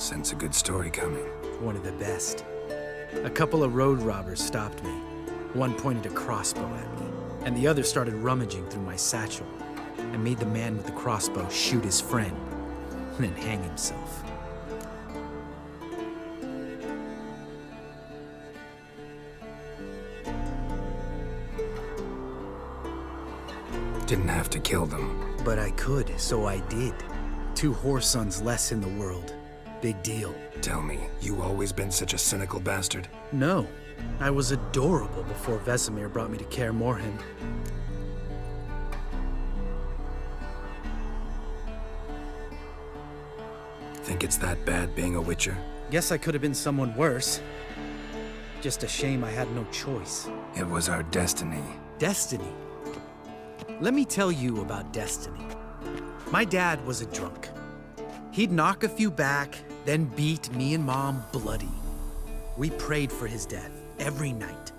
Sense a good story coming. One of the best. A couple of road robbers stopped me. One pointed a crossbow at me, and the other started rummaging through my satchel and made the man with the crossbow shoot his friend, and then hang himself. Didn't have to kill them. But I could, so I did. 2 whoresons less in the world. Big deal. Tell me, you always been such a cynical bastard? No. I was adorable before Vesemir brought me to Kaer Morhen. Think it's that bad being a witcher? Guess I could have been someone worse. Just a shame I had no choice. It was our destiny. Destiny? Let me tell you about destiny. My dad was a drunk. He'd knock a few back, then beat me and Mom bloody. We prayed for his death every night.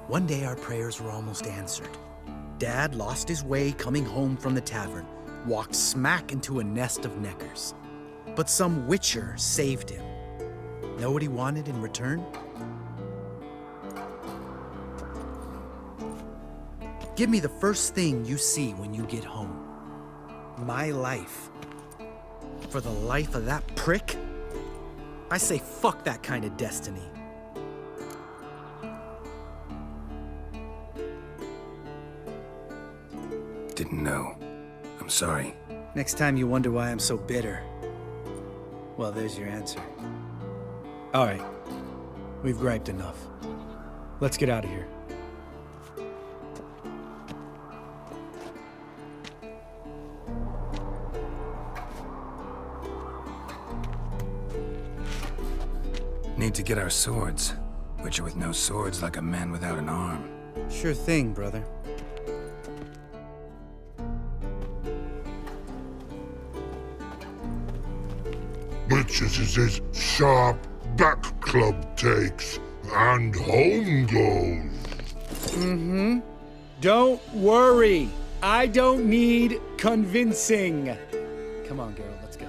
One day our prayers were almost answered. Dad lost his way coming home from the tavern, walked smack into a nest of neckers. But some witcher saved him. Know what he wanted in return? Give me the first thing you see when you get home. My life. For the life of that prick? I say fuck that kind of destiny. Didn't know. I'm sorry. Next time you wonder why I'm so bitter, well, there's your answer. All right. We've griped enough. Let's get out of here. Need to get our swords. Witcher with no swords like a man without an arm. Sure thing, brother. Witches is his sharp back club takes, and home goes. Mm-hmm. Don't worry. I don't need convincing. Come on, Geralt, let's go.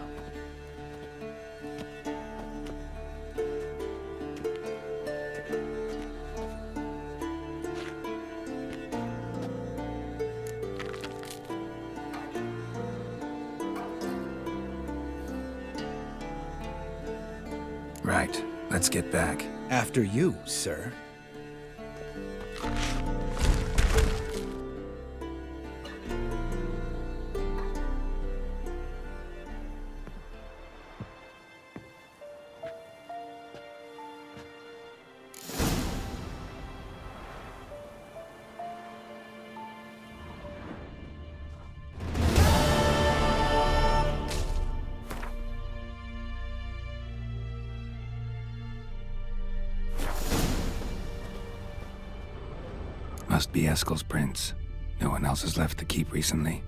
Right. Let's get back. After you, sir. Must be Eskel's prints. No one else has left the keep recently.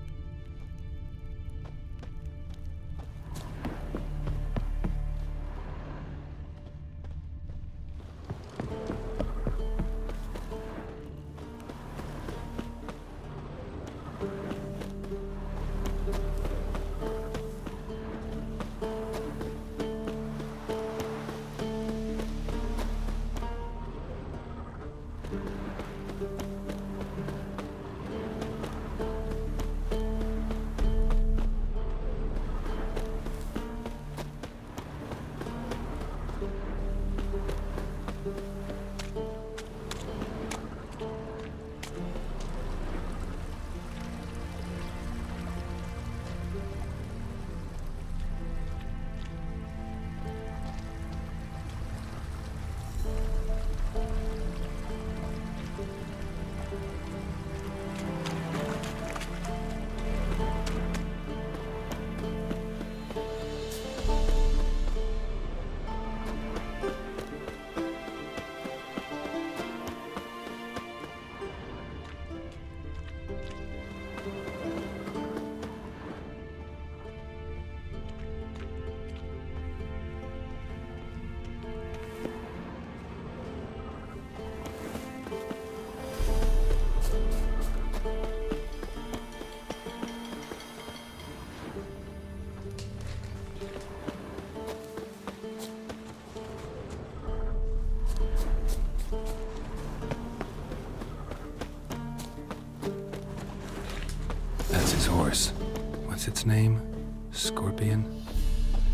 What's its name? Scorpion?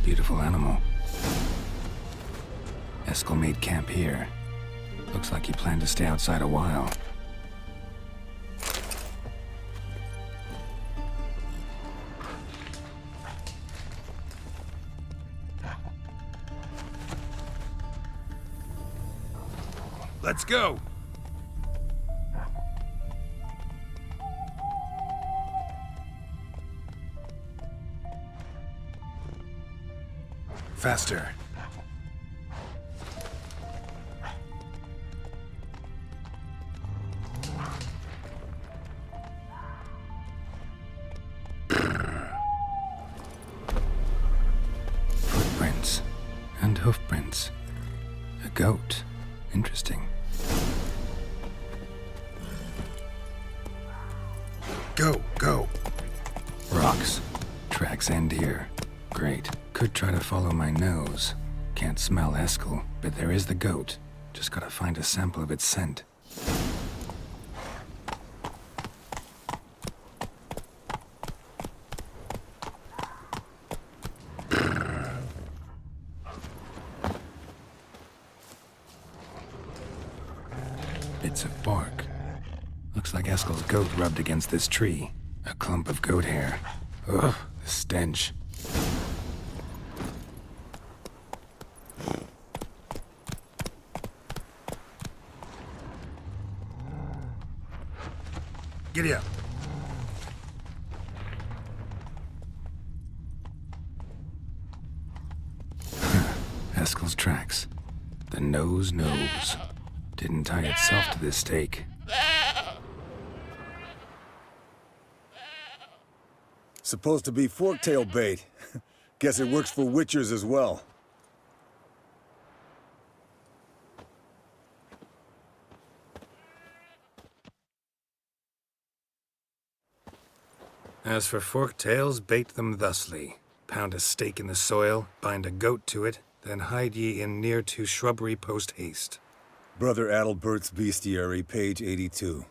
Beautiful animal. Eskel made camp here. Looks like he planned to stay outside a while. Let's go! Faster. Footprints and hoofprints. A goat. Interesting. Go, go. Rocks. Tracks end here. Great. Could try to follow my nose. Can't smell Eskel, but there is the goat. Just gotta find a sample of its scent. Bits of bark. Looks like Eskel's goat rubbed against this tree. A clump of goat hair. Ugh, the stench. Giddy up. Eskel's tracks. The nose knows. Didn't tie itself to this stake. Supposed to be forktail bait. Guess it works for witchers as well. As for forktails, bait them thusly. Pound a stake in the soil, bind a goat to it, then hide ye in near to shrubbery post haste. Brother Adalbert's Bestiary, page 82.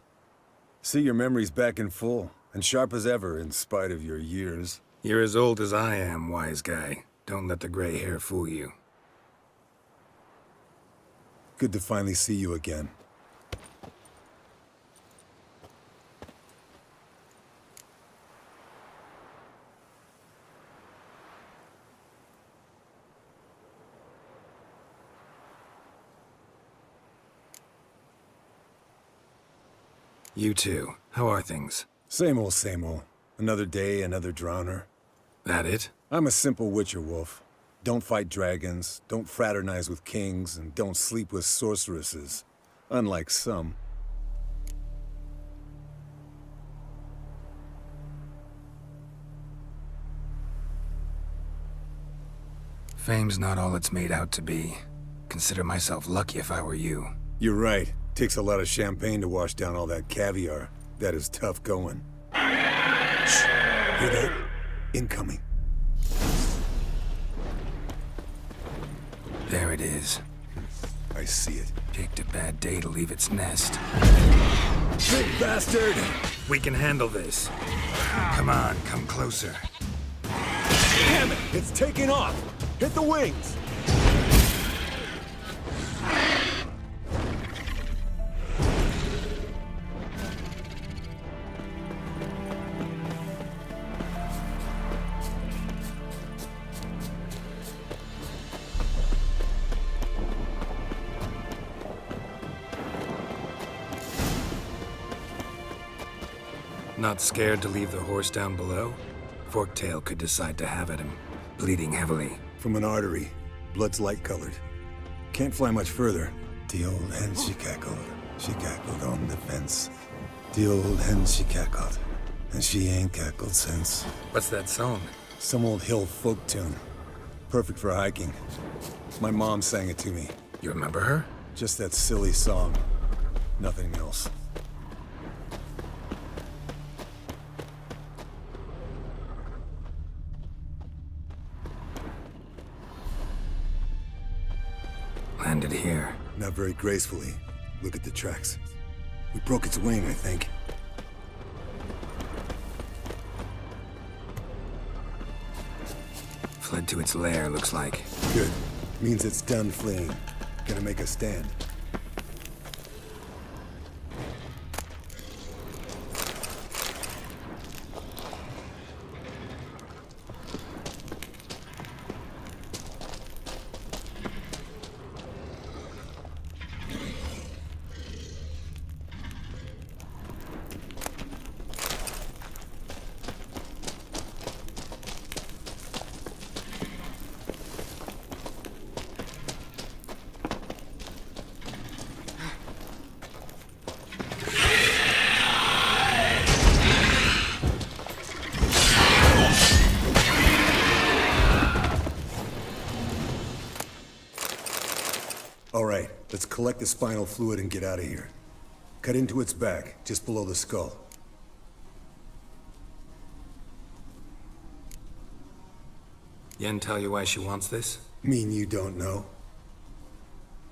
See your memories back in full, and sharp as ever in spite of your years. You're as old as I am, wise guy. Don't let the gray hair fool you. Good to finally see you again. You too. How are things? Same old, same old. Another day, another drowner. That it? I'm a simple witcher, Wolf. Don't fight dragons, don't fraternize with kings, and don't sleep with sorceresses. Unlike some. Fame's not all it's made out to be. Consider myself lucky if I were you. You're right. Takes a lot of champagne to wash down all that caviar. That is tough going. Shh. Hear that? Incoming. There it is. I see it. Picked a bad day to leave its nest. Big bastard! We can handle this. Come on, come closer. Damn it! It's taking off! Hit the wings! Not scared to leave the horse down below? Forktail could decide to have at him, bleeding heavily. From an artery. Blood's light-colored. Can't fly much further. The old hen, she cackled on the fence. The old hen, she cackled, and she ain't cackled since. What's that song? Some old hill folk tune. Perfect for hiking. My mom sang it to me. You remember her? Just that silly song. Nothing else. Landed here. Not very gracefully. Look at the tracks. We broke its wing, I think. fled to its lair, looks like. Good. Means it's done fleeing. Gonna make a stand. All right, let's collect the spinal fluid and get out of here. Cut into its back, just below the skull. Yen tell you why she wants this? Mean you don't know?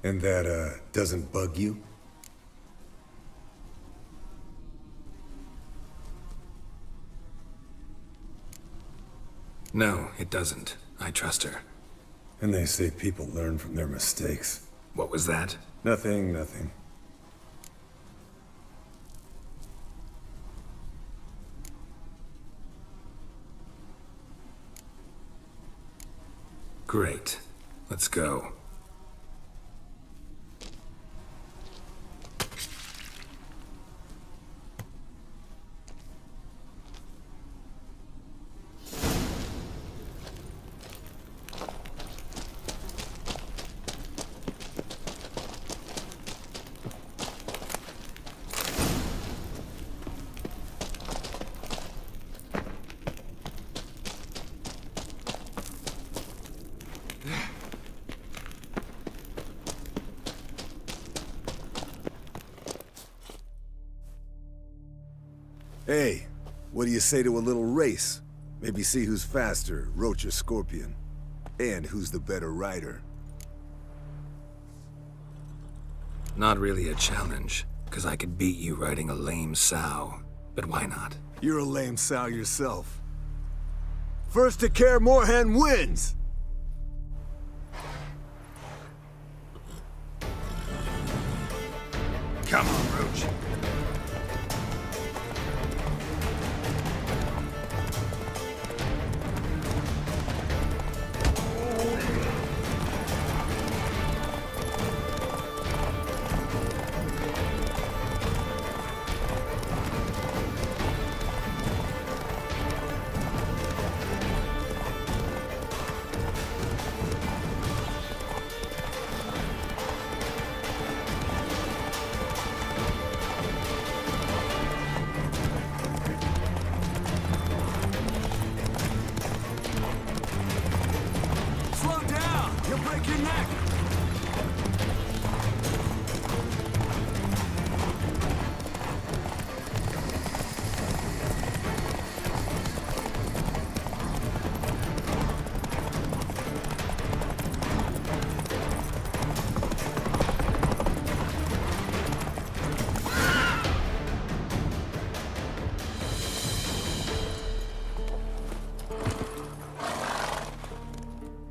And that, doesn't bug you? No, it doesn't. I trust her. And they say people learn from their mistakes. What was that? Nothing, nothing. Great. Let's go. Hey, what do you say to a little race? Maybe see who's faster, Roach or Scorpion. And who's the better rider. Not really a challenge, because I could beat you riding a lame sow. But why not? You're a lame sow yourself. First to Kaer Morhen wins! Come on, Roach.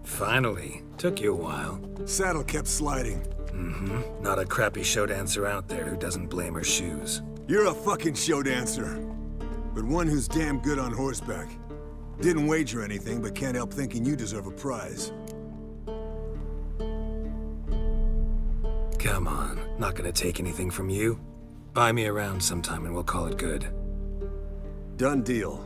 Finally. Took you a while. Saddle kept sliding. Mm-hmm. Not a crappy show dancer out there who doesn't blame her shoes. You're a fucking show dancer. But one who's damn good on horseback. Didn't wager anything, but can't help thinking you deserve a prize. Come on. Not gonna take anything from you. Buy me around sometime and we'll call it good. Done deal.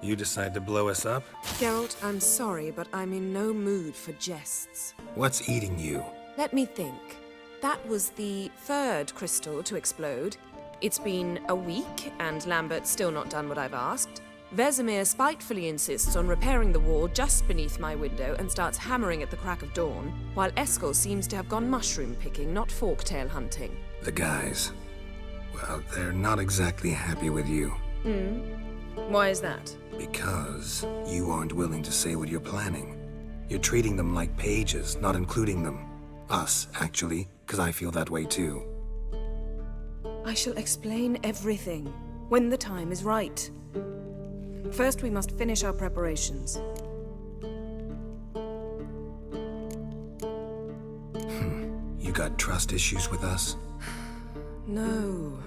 You decide to blow us up? Geralt, I'm sorry, but I'm in no mood for jests. What's eating you? Let me think. That was the third crystal to explode. It's been a week, and Lambert's still not done what I've asked. Vesemir spitefully insists on repairing the wall just beneath my window and starts hammering at the crack of dawn, while Eskel seems to have gone mushroom picking, not forktail hunting. The guys. Well, they're not exactly happy with you. Why is that? Because you aren't willing to say what you're planning. You're treating them like pages, not including them. Us, actually, because I feel that way too. I shall explain everything when the time is right. First, we must finish our preparations. You got trust issues with us? No.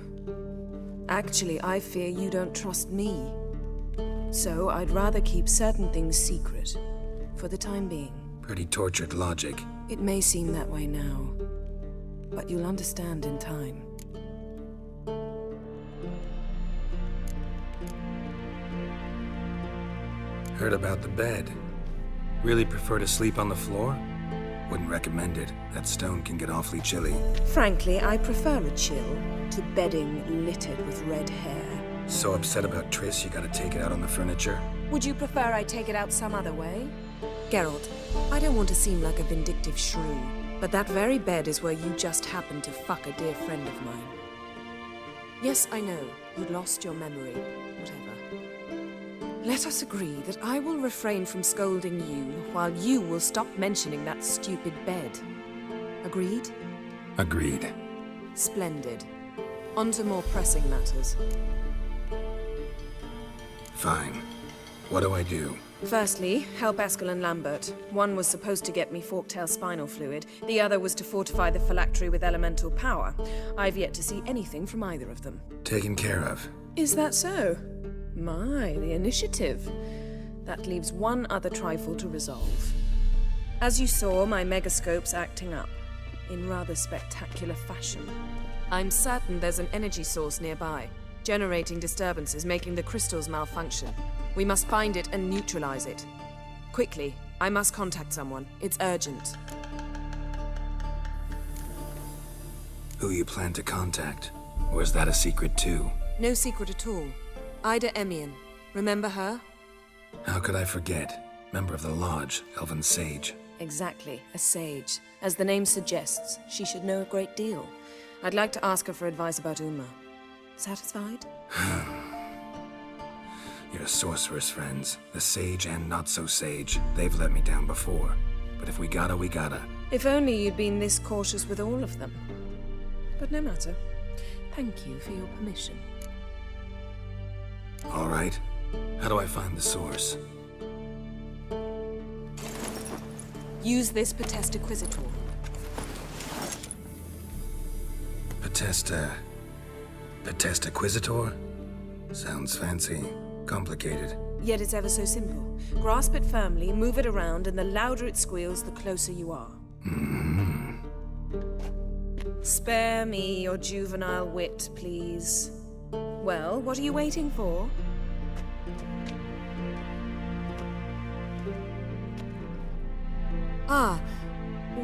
Actually, I fear you don't trust me. So I'd rather keep certain things secret, for the time being. Pretty tortured logic. It may seem that way now, but you'll understand in time. Heard about the bed. Really prefer to sleep on the floor? Wouldn't recommend it. That stone can get awfully chilly. Frankly, I prefer a chill to bedding littered with red hair. So upset about Triss, you gotta take it out on the furniture? Would you prefer I take it out some other way? Geralt, I don't want to seem like a vindictive shrew, but that very bed is where you just happened to fuck a dear friend of mine. Yes, I know, you'd lost your memory, whatever. Let us agree that I will refrain from scolding you, while you will stop mentioning that stupid bed. Agreed? Agreed. Splendid. On to more pressing matters. Fine. What do I do? Firstly, help Eskel and Lambert. One was supposed to get me forktail spinal fluid, the other was to fortify the phylactery with elemental power. I've yet to see anything from either of them. Taken care of. Is that so? My, the initiative. That leaves one other trifle to resolve. As you saw, my megascope's acting up, in rather spectacular fashion. I'm certain there's an energy source nearby, generating disturbances, making the crystals malfunction. We must find it and neutralize it. Quickly, I must contact someone. It's urgent. Who you plan to contact? Or is that a secret too? No secret at all. Ida Emian. Remember her? How could I forget? Member of the Lodge, Elven Sage. Exactly, a sage. As the name suggests, she should know a great deal. I'd like to ask her for advice about Uma. Satisfied? Your sorceress friends, the sage and not-so-sage, they've let me down before. But if we gotta, we gotta. If only you'd been this cautious with all of them. But no matter. Thank you for your permission. All right. How do I find the source? Use this Potesta Quisitor. Potesta Quisitor? Sounds fancy. Complicated. Yet it's ever so simple. Grasp it firmly, move it around, and the louder it squeals, the closer you are. Spare me your juvenile wit, please. Well, what are you waiting for? Ah,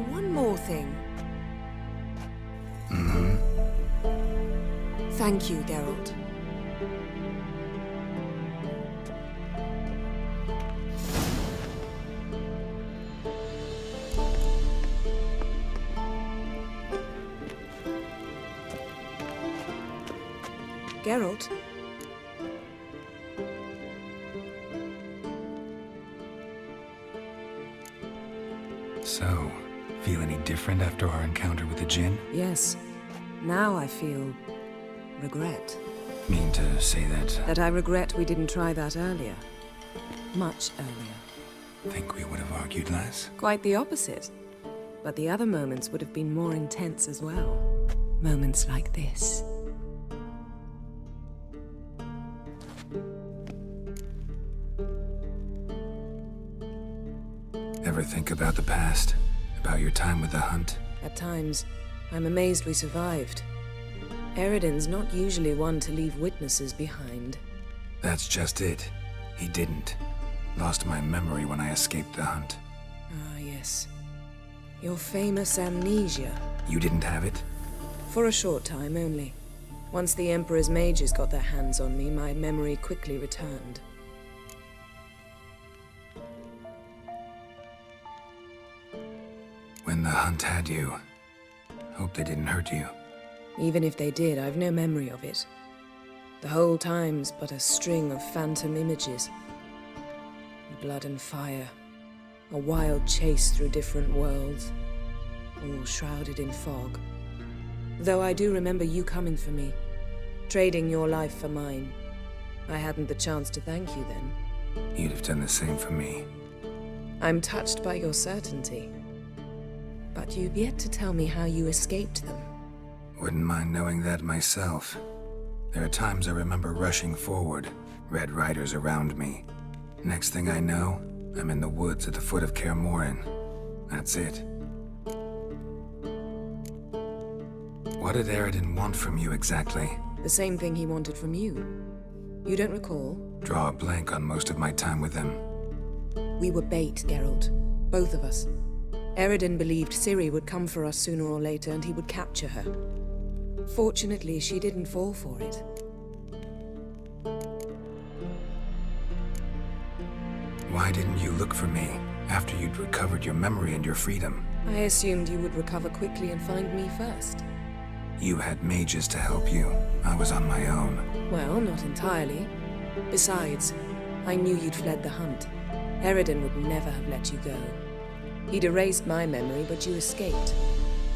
one more thing. Thank you, Geralt. Geralt? So, feel any different after our encounter with the Djinn? Yes. Now I feel regret. Mean to say that... That I regret we didn't try that earlier. Much earlier. Think we would have argued less? Quite the opposite. But the other moments would have been more intense as well. Moments like this. Ever think about the past? About your time with the Hunt? At times, I'm amazed we survived. Eridan's not usually one to leave witnesses behind. That's just it. He didn't. Lost my memory when I escaped the hunt. Ah, yes. Your famous amnesia. You didn't have it? For a short time only. Once the Emperor's mages got their hands on me, my memory quickly returned. When the hunt had you, hope they didn't hurt you. Even if they did, I've no memory of it. The whole time's but a string of phantom images. Blood and fire. A wild chase through different worlds. All shrouded in fog. Though I do remember you coming for me. Trading your life for mine. I hadn't the chance to thank you then. You'd have done the same for me. I'm touched by your certainty. But you've yet to tell me how you escaped them. Wouldn't mind knowing that myself. There are times I remember rushing forward, Red Riders around me. Next thing I know, I'm in the woods at the foot of Kaer Morhen. That's it. What did Aridin want from you exactly? The same thing he wanted from you. You don't recall? Draw a blank on most of my time with him. We were bait, Geralt. Both of us. Aridin believed Ciri would come for us sooner or later and he would capture her. Fortunately, she didn't fall for it. Why didn't you look for me after you'd recovered your memory and your freedom? I assumed you would recover quickly and find me first. You had mages to help you. I was on my own. Well, not entirely. Besides, I knew you'd fled the hunt. Aridin would never have let you go. He'd erased my memory, but you escaped.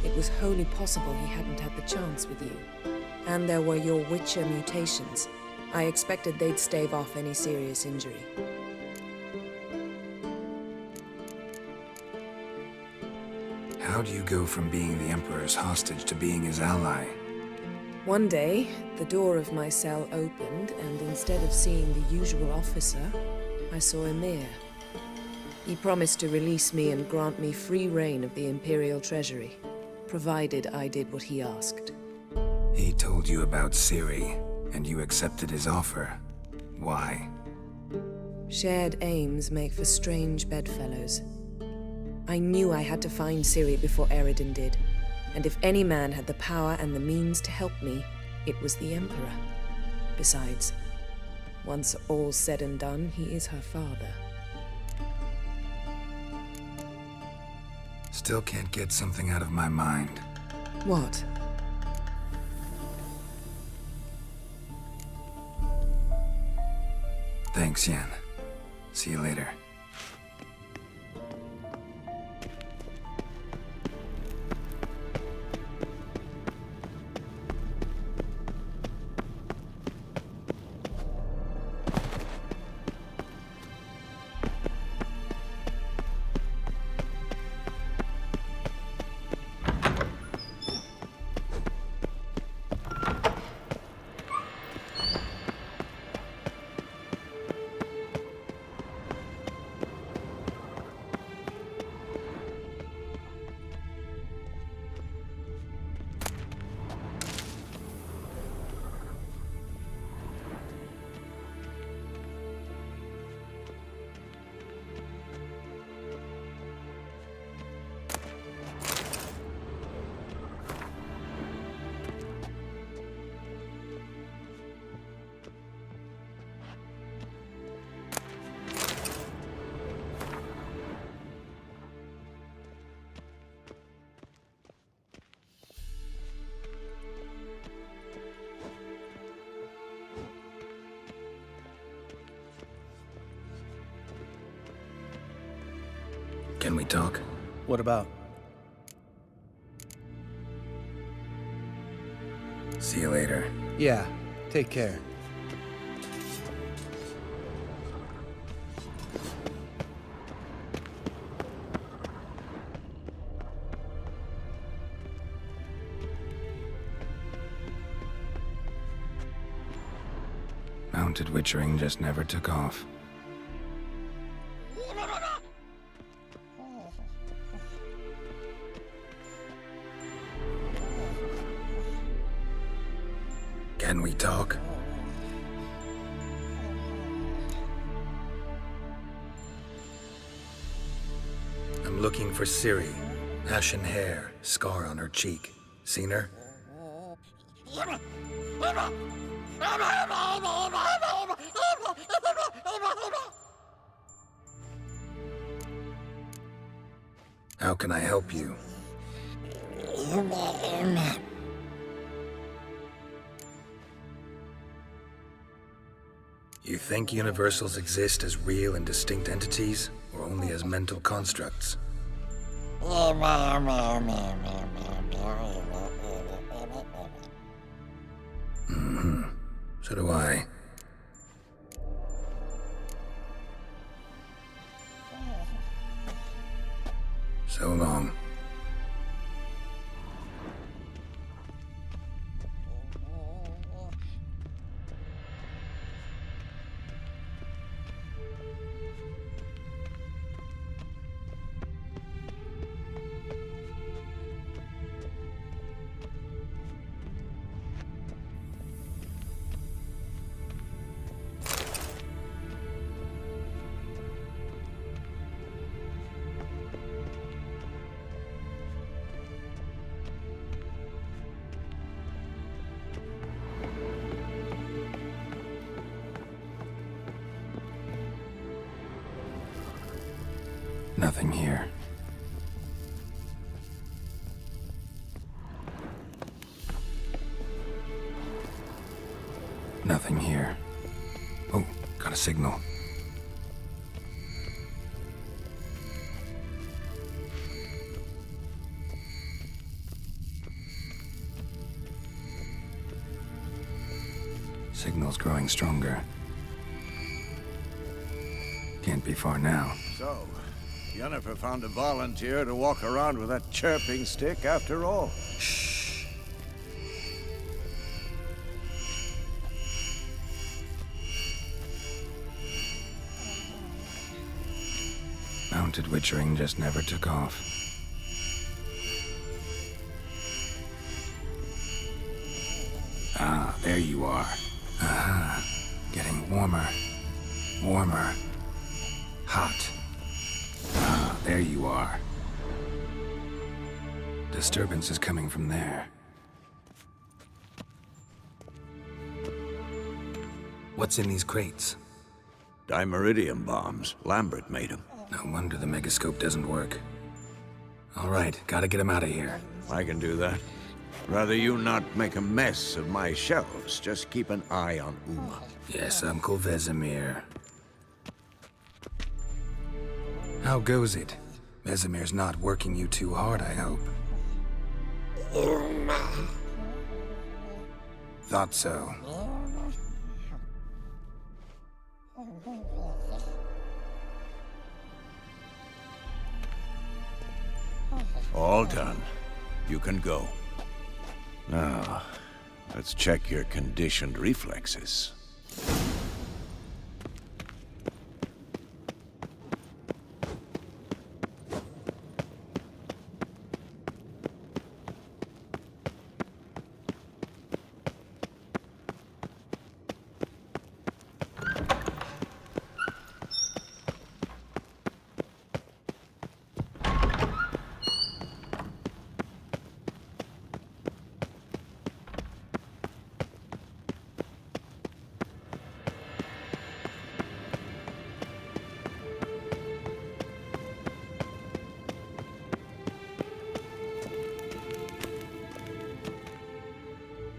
It was wholly possible he hadn't had the chance with you. And there were your Witcher mutations. I expected they'd stave off any serious injury. How do you go from being the Emperor's hostage to being his ally? One day, the door of my cell opened, and instead of seeing the usual officer, I saw Emir. He promised to release me and grant me free reign of the Imperial Treasury, provided I did what he asked. He told you about Ciri, and you accepted his offer. Why? Shared aims make for strange bedfellows. I knew I had to find Ciri before Aridin did, and if any man had the power and the means to help me, it was the Emperor. Besides, once all's said and done, he is her father. Still can't get something out of my mind. What? Thanks, Yen. See you later. Can we talk? What about? See you later. Yeah, take care. Mounted witchering just never took off. Can we talk? looking for Ciri. Ashen hair, scar on her cheek. Seen her? How can I help you? You think universals exist as real and distinct entities, or only as mental constructs? So do I. So long. Nothing here. Nothing here. Oh, got a signal. Signal's growing stronger. Can't be far now. So, Yennefer found a volunteer to walk around with that chirping stick after all. Shh. Mounted witchering just never took off. Ah, there you are. Aha. Getting warmer. Warmer. Hot. Ah, there you are. Disturbance is coming from there. What's in these crates? Dimeridium bombs. Lambert made them. No wonder the megascope doesn't work. All right, gotta get him out of here. I can do that. Rather you not make a mess of my shelves. Just keep an eye on Uma. Yes, Uncle Vesemir. How goes it? Vesemir's not working you too hard, I hope. Thought so. All done. You can go. Now, let's check your conditioned reflexes.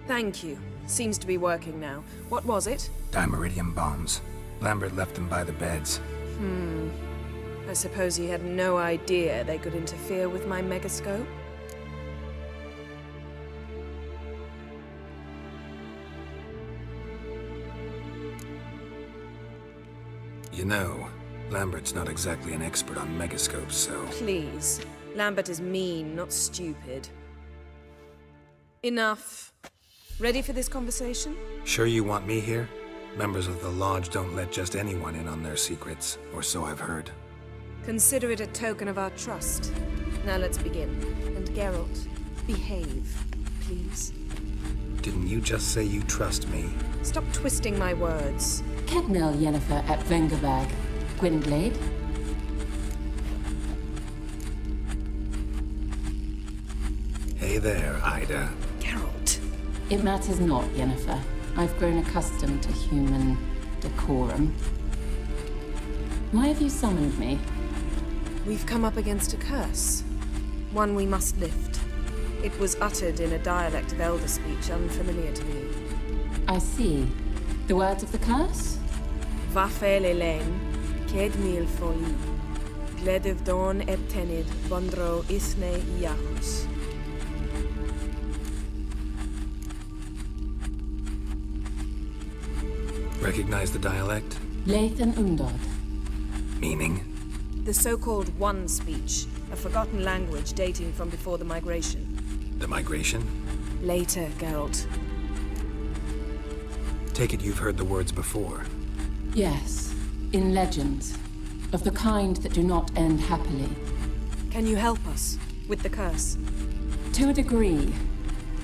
Thank you. Seems to be working now. What was it? Dimeridium bombs. Lambert left them by the beds. I suppose he had no idea they could interfere with my megascope? You know, Lambert's not exactly an expert on megascopes, so... Please. Lambert is mean, not stupid. Enough. Ready for this conversation? Sure you want me here? Members of the Lodge don't let just anyone in on their secrets, or so I've heard. Consider it a token of our trust. Now let's begin. And Geralt, behave, please. Didn't you just say you trust me? Stop twisting my words. Kedmel Yennefer at Vengerberg. Gwynblade? there, Ida. Geralt. It matters not, Yennefer. I've grown accustomed to human decorum. Why have you summoned me? We've come up against a curse. One we must lift. It was uttered in a dialect of Elder speech unfamiliar to me. I see. The words of the curse? Vafel Elaine, Ked Mil Foli, Gledev Dawn et Tenid, Bondro Isne Iachus. Recognize the dialect? Lathan Undod. Meaning? The so-called One speech, a forgotten language dating from before the migration. The migration? Later, Geralt. Take it you've heard the words before. Yes, in legends. Of the kind that do not end happily. Can you help us with the curse? To a degree.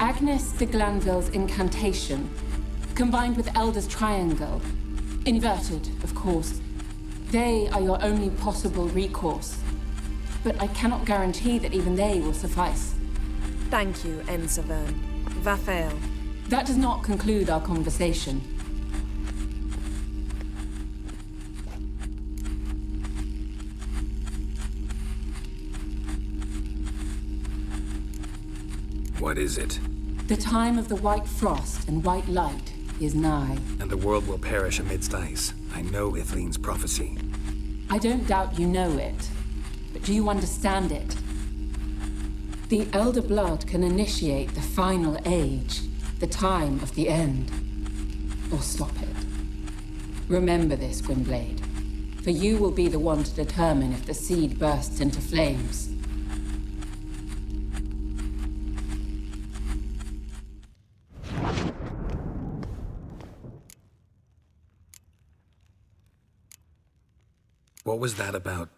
Agnes de Glanville's incantation, combined with Elder's triangle, inverted, of course. They are your only possible recourse. But I cannot guarantee that even they will suffice. Thank you, Ensavern. Vafel. That does not conclude our conversation. What is it? The time of the white frost and white light is nigh. And the world will perish amidst ice. I know Ithleen's prophecy. I don't doubt you know it. But do you understand it? The Elder Blood can initiate the final age, the time of the end. Or stop it. Remember this, Gwynblade. For you will be the one to determine if the seed bursts into flames. What was that about?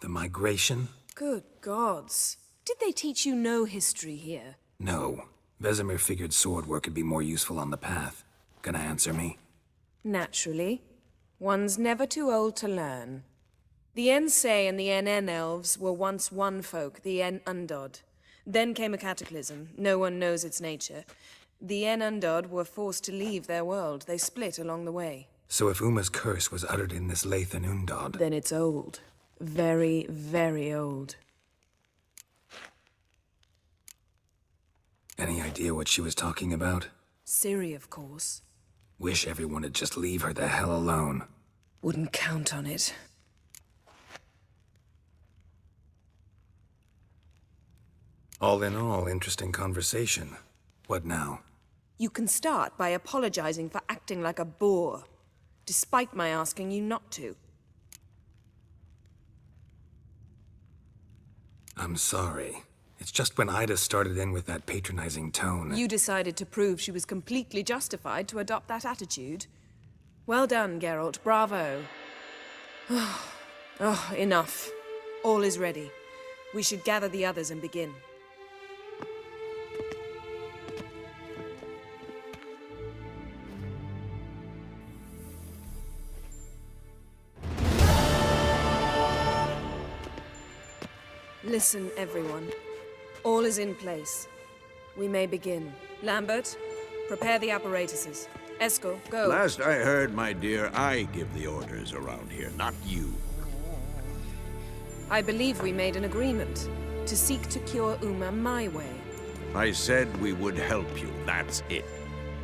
The migration? Good gods. Did they teach you no history here? No. Vesemir figured sword work could be more useful on the path. Gonna answer me? Naturally. One's never too old to learn. The Ensei and the NN elves were once one folk, the En Undod. Then came a cataclysm. No one knows its nature. The En Undod were forced to leave their world. They split along the way. So if Uma's curse was uttered in this Lathan Undod... Then it's old. Very, very old. Any idea what she was talking about? Ciri, of course. Wish everyone would just leave her the hell alone. Wouldn't count on it. All in all, interesting conversation. What now? You can start by apologizing for acting like a boor, despite my asking you not to. I'm sorry. It's just when Ida started in with that patronizing tone... You decided to prove she was completely justified to adopt that attitude. Well done, Geralt. Bravo. Oh, enough. All is ready. We should gather the others and begin. Listen, everyone. All is in place. We may begin. Lambert, prepare the apparatuses. Eskel, go. Last I heard, my dear, I give the orders around here, not you. I believe we made an agreement to seek to cure Uma my way. I said we would help you, that's it.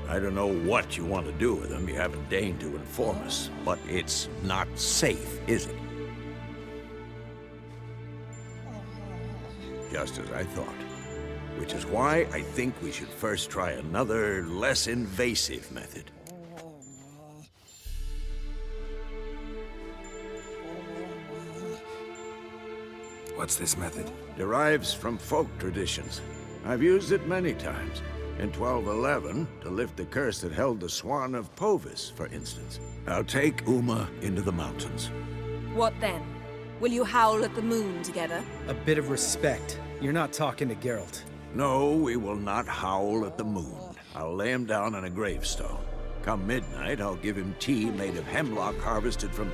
I don't know what you want to do with them, you haven't deigned to inform us, but it's not safe, is it? Just as I thought. Which is why I think we should first try another, less invasive method. What's this method? Derives from folk traditions. I've used it many times. In 1211, to lift the curse that held the Swan of Povis, for instance. I'll take Uma into the mountains. What then? Will you howl at the moon together? A bit of respect. You're not talking to Geralt. No, we will not howl at the moon. I'll lay him down on a gravestone. Come midnight, I'll give him tea made of hemlock harvested from...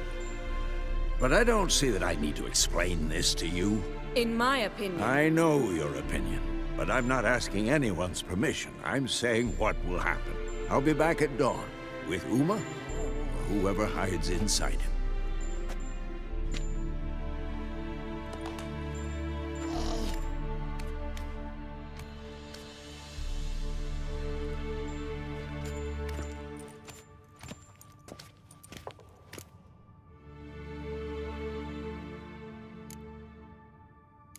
But I don't see that I need to explain this to you. In my opinion... I know your opinion. But I'm not asking anyone's permission. I'm saying what will happen. I'll be back at dawn, with Uma, or whoever hides inside him.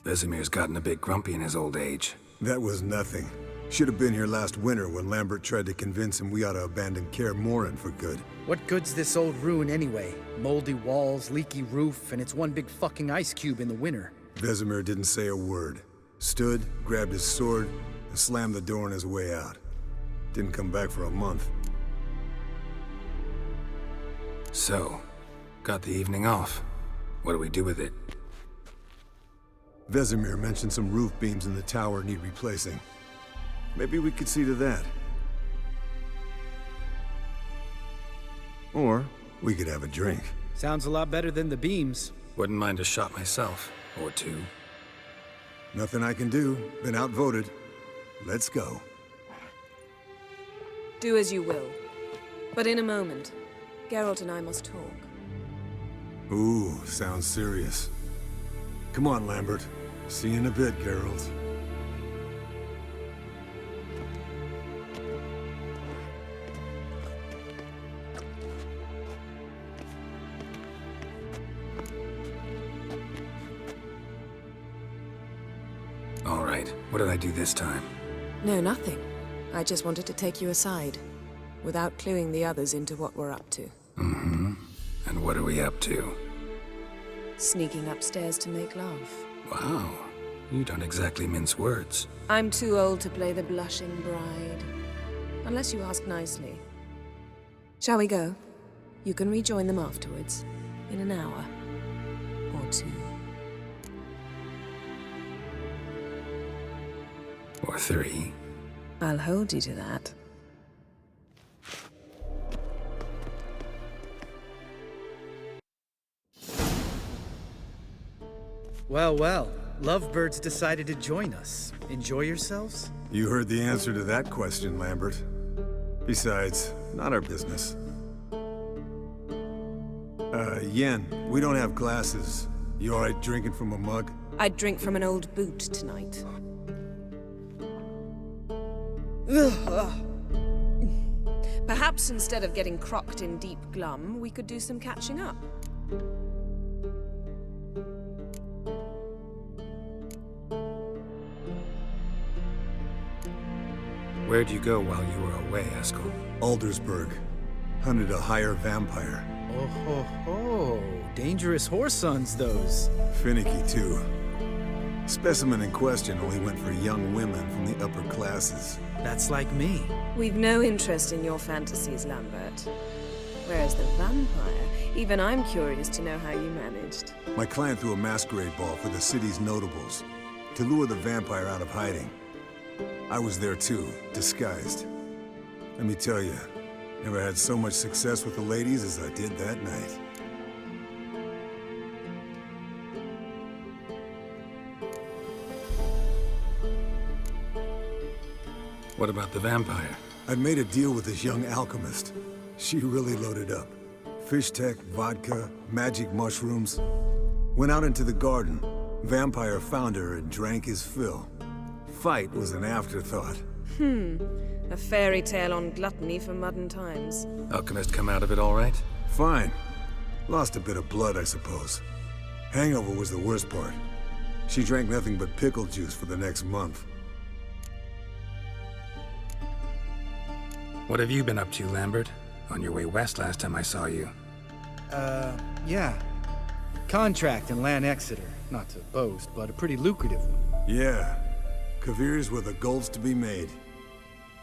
Vesemir's gotten a bit grumpy in his old age. That was nothing. Should have been here last winter when Lambert tried to convince him we ought to abandon Kaer Morhen for good. What good's this old ruin anyway? Moldy walls, leaky roof, and it's one big fucking ice cube in the winter. Vesemir didn't say a word. Stood, grabbed his sword, and slammed the door on his way out. Didn't come back for a month. So, got the evening off. What do we do with it? Vesemir mentioned some roof beams in the tower need replacing. Maybe we could see to that. Or we could have a drink. Sounds a lot better than the beams. Wouldn't mind a shot myself, or two. Nothing I can do. Been outvoted. Let's go. Do as you will. But in a moment, Geralt and I must talk. Ooh, sounds serious. Come on, Lambert. See you in a bit, Geralt. All right, what did I do this time? No, nothing. I just wanted to take you aside, without cluing the others into what we're up to. Mm-hmm. And what are we up to? Sneaking upstairs to make love. Wow, you don't exactly mince words. I'm too old to play the blushing bride. Unless you ask nicely. Shall we go? You can rejoin them afterwards, in an hour or two. Or three. I'll hold you to that. Well, well. Lovebirds decided to join us. Enjoy yourselves? You heard the answer to that question, Lambert. Besides, not our business. Yen, we don't have glasses. You alright drinking from a mug? I'd drink from an old boot tonight. Perhaps instead of getting crocked in deep glum, we could do some catching up. Where'd you go while you were away, Eskel? Aldersburg. Hunted a higher vampire. Oh ho ho. Dangerous whoresons, those. Finicky, too. Specimen in question only went for young women from the upper classes. That's like me. We've no interest in your fantasies, Lambert. Whereas the vampire, even I'm curious to know how you managed. My client threw a masquerade ball for the city's notables, to lure the vampire out of hiding. I was there too, disguised. Let me tell you, never had so much success with the ladies as I did that night. What about the vampire? I'd made a deal with this young alchemist. She really loaded up. Fish tech, vodka, magic mushrooms. Went out into the garden. Vampire found her and drank his fill. Fight was an afterthought. A fairy tale on gluttony for modern times. Alchemist come out of it all right? Fine. Lost a bit of blood, I suppose. Hangover was the worst part. She drank nothing but pickle juice for the next month. What have you been up to, Lambert? On your way west last time I saw you. Yeah. Contract in Lan Exeter. Not to boast, but a pretty lucrative one. Yeah. Kavir's were the gold's to be made.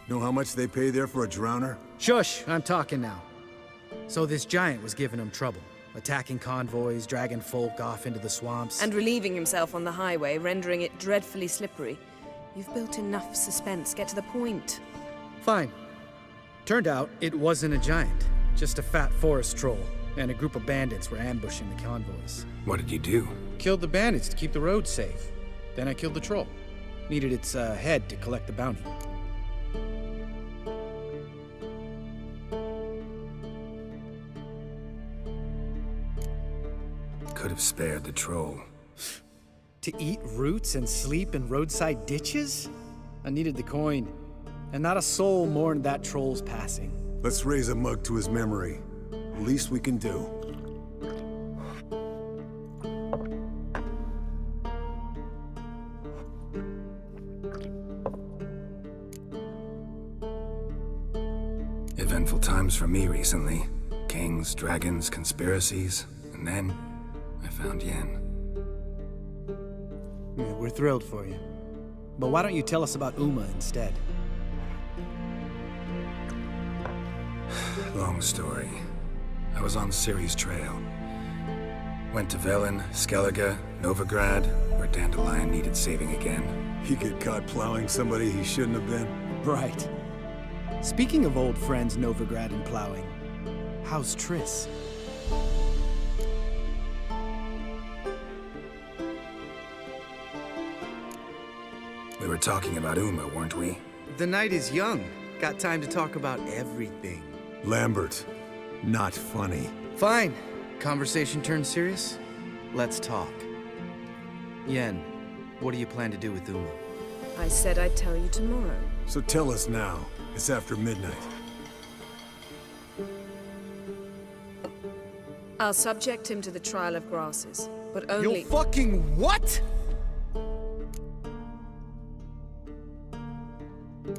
Know how much they pay there for a drowner? Shush! I'm talking now. So this giant was giving him trouble. Attacking convoys, dragging folk off into the swamps. And relieving himself on the highway, rendering it dreadfully slippery. You've built enough suspense. Get to the point. Fine. Turned out, it wasn't a giant. Just a fat forest troll. And a group of bandits were ambushing the convoys. What did you do? Killed the bandits to keep the road safe. Then I killed the troll. Needed its head to collect the bounty. Could have spared the troll. To eat roots and sleep in roadside ditches? I needed the coin. And not a soul mourned that troll's passing. Let's raise a mug to his memory. Least we can do. Eventful times for me recently. Kings, dragons, conspiracies, and then I found Yen. Yeah, we're thrilled for you. But why don't you tell us about Uma instead? Long story. I was on Ciri's trail. Went to Velen, Skellige, Novigrad, where Dandelion needed saving again. He get caught plowing somebody he shouldn't have been? Right. Speaking of old friends Novigrad and plowing, how's Triss? We were talking about Uma, weren't we? The night is young. Got time to talk about everything. Lambert, not funny. Fine. Conversation turned serious? Let's talk. Yen, what do you plan to do with Uma? I said I'd tell you tomorrow. So tell us now. It's after midnight. I'll subject him to the trial of grasses, but only— You'll fucking what?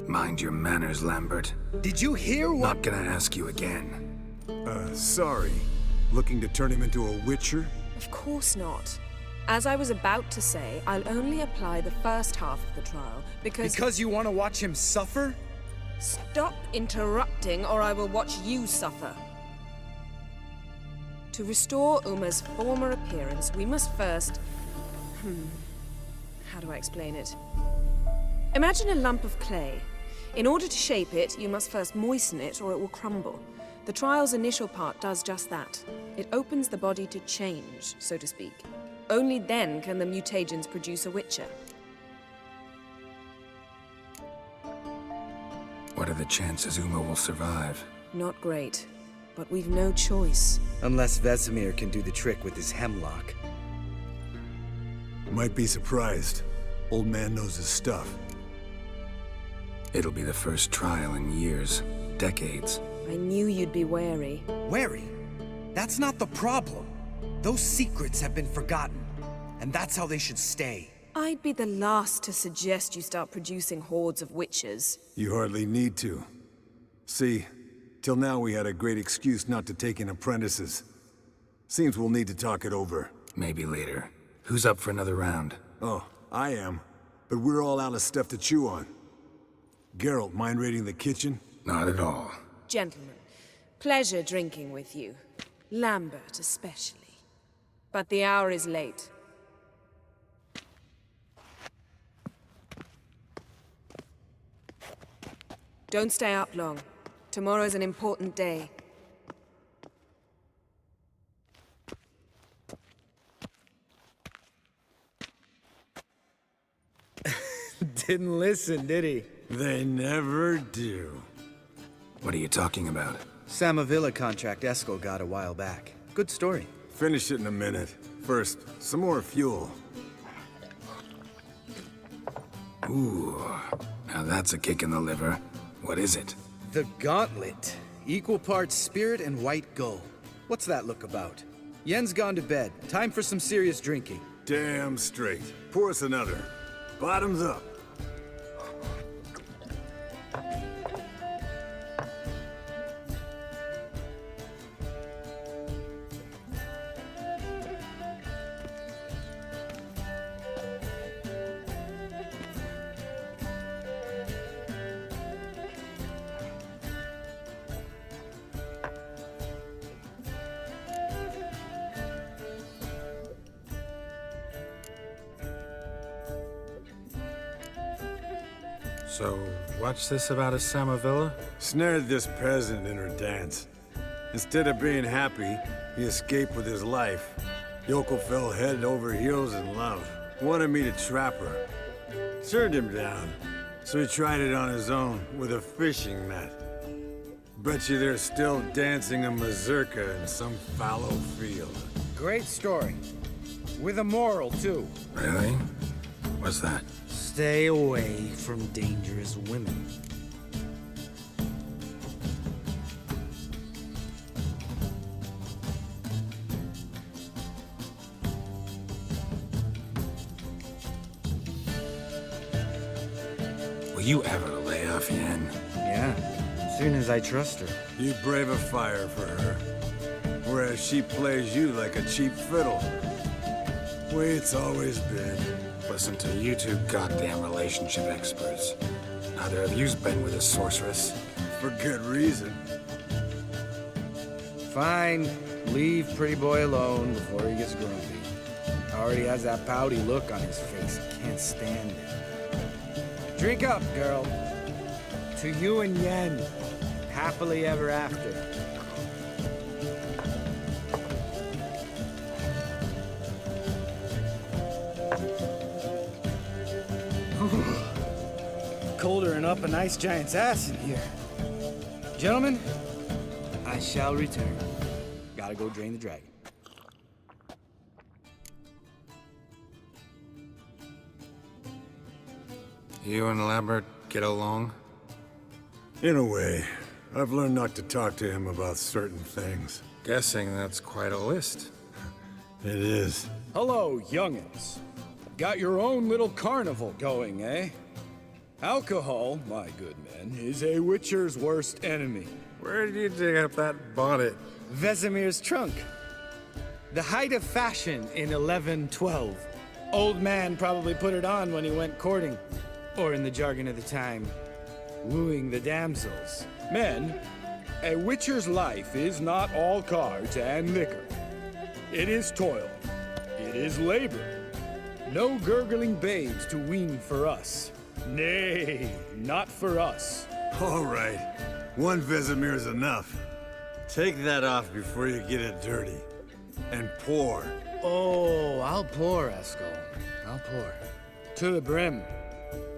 Mind your manners, Lambert. Did you hear what— Not gonna ask you again. Sorry. Looking to turn him into a witcher? Of course not. As I was about to say, I'll only apply the first half of the trial because— Because you want to watch him suffer? Stop interrupting or I will watch you suffer. To restore Uma's former appearance, we must first— how do I explain it? Imagine a lump of clay. In order to shape it, you must first moisten it or it will crumble. The trial's initial part does just that. It opens the body to change, so to speak. Only then can the mutagens produce a witcher. What are the chances Uma will survive? Not great, but we've no choice. Unless Vesemir can do the trick with his hemlock. Might be surprised. Old man knows his stuff. It'll be the first trial in years, decades. I knew you'd be wary. Wary? That's not the problem. Those secrets have been forgotten, and that's how they should stay. I'd be the last to suggest you start producing hordes of witches. You hardly need to. See, till now we had a great excuse not to take in apprentices. Seems we'll need to talk it over. Maybe later. Who's up for another round? Oh, I am. But we're all out of stuff to chew on. Geralt, mind raiding the kitchen? Not at all. Gentlemen, pleasure drinking with you. Lambert especially. But the hour is late. Don't stay up long. Tomorrow's an important day. Didn't listen, did he? They never do. What are you talking about? Samavilla contract Eskel got a while back. Good story. Finish it in a minute. First, some more fuel. Ooh, now that's a kick in the liver. What is it? The Gauntlet. Equal parts spirit and white gull. What's that look about? Yen's gone to bed. Time for some serious drinking. Damn straight. Pour us another. Bottoms up. So, what's this about a Samavilla? Snared this peasant in her dance. Instead of being happy, he escaped with his life. Yoko fell head over heels in love. Wanted me to trap her. Turned him down. So he tried it on his own, with a fishing net. Bet you they're still dancing a mazurka in some fallow field. Great story. With a moral, too. Really? What's that? Stay away from dangerous women. Will you ever lay off, Yan? Yeah, as soon as I trust her. You brave a fire for her. Whereas she plays you like a cheap fiddle. Way it's always been. Listen to you two goddamn relationship experts. Neither of you's been with a sorceress. For good reason. Fine. Leave pretty boy alone before he gets grumpy. Already has that pouty look on his face. Can't stand it. Drink up, girl. To you and Yen. Happily ever after. Colder and up a nice giant's ass in here. Gentlemen, I shall return. Gotta go drain the dragon. You and Lambert get along? In a way. I've learned not to talk to him about certain things. Guessing that's quite a list. It is. Hello, youngins. Got your own little carnival going, eh? Alcohol, my good men, is a witcher's worst enemy. Where did you dig up that bonnet? Vesemir's trunk. The height of fashion in 1112. Old man probably put it on when he went courting. Or in the jargon of the time, wooing the damsels. Men, a witcher's life is not all cards and liquor. It is toil. It is labor. No gurgling babes to wean for us. Nay, not for us. All right. One Vesemir's enough. Take that off before you get it dirty. And pour. Oh, I'll pour, Eskel. I'll pour. To the brim.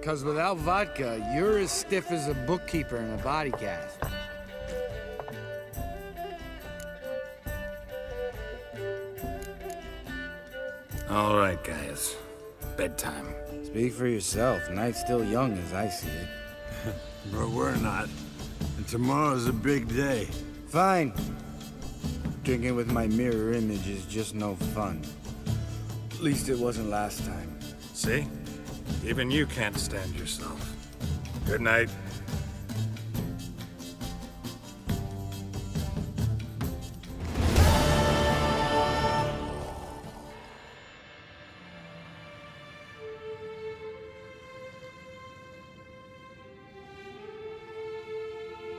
'Cause without vodka, you're as stiff as a bookkeeper in a body cast. All right, guys. Bedtime. Speak for yourself. Night's still young as I see it. But we're not. And tomorrow's a big day. Fine. Drinking with my mirror image is just no fun. At least it wasn't last time. See? Even you can't stand yourself. Good night.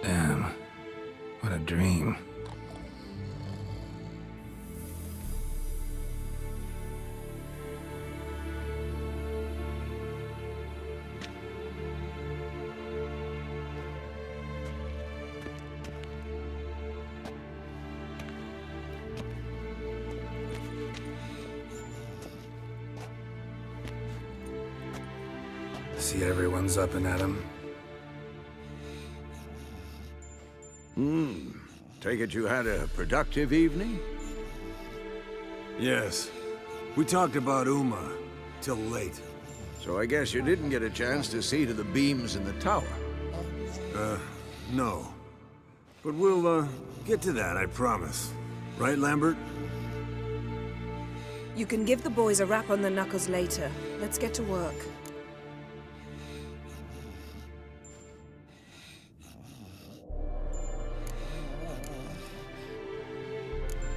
Damn. What a dream. See everyone's up and at 'em. Take it you had a productive evening? Yes. We talked about Uma till late. So I guess you didn't get a chance to see to the beams in the tower. No. But we'll, get to that, I promise. Right, Lambert? You can give the boys a rap on the knuckles later. Let's get to work.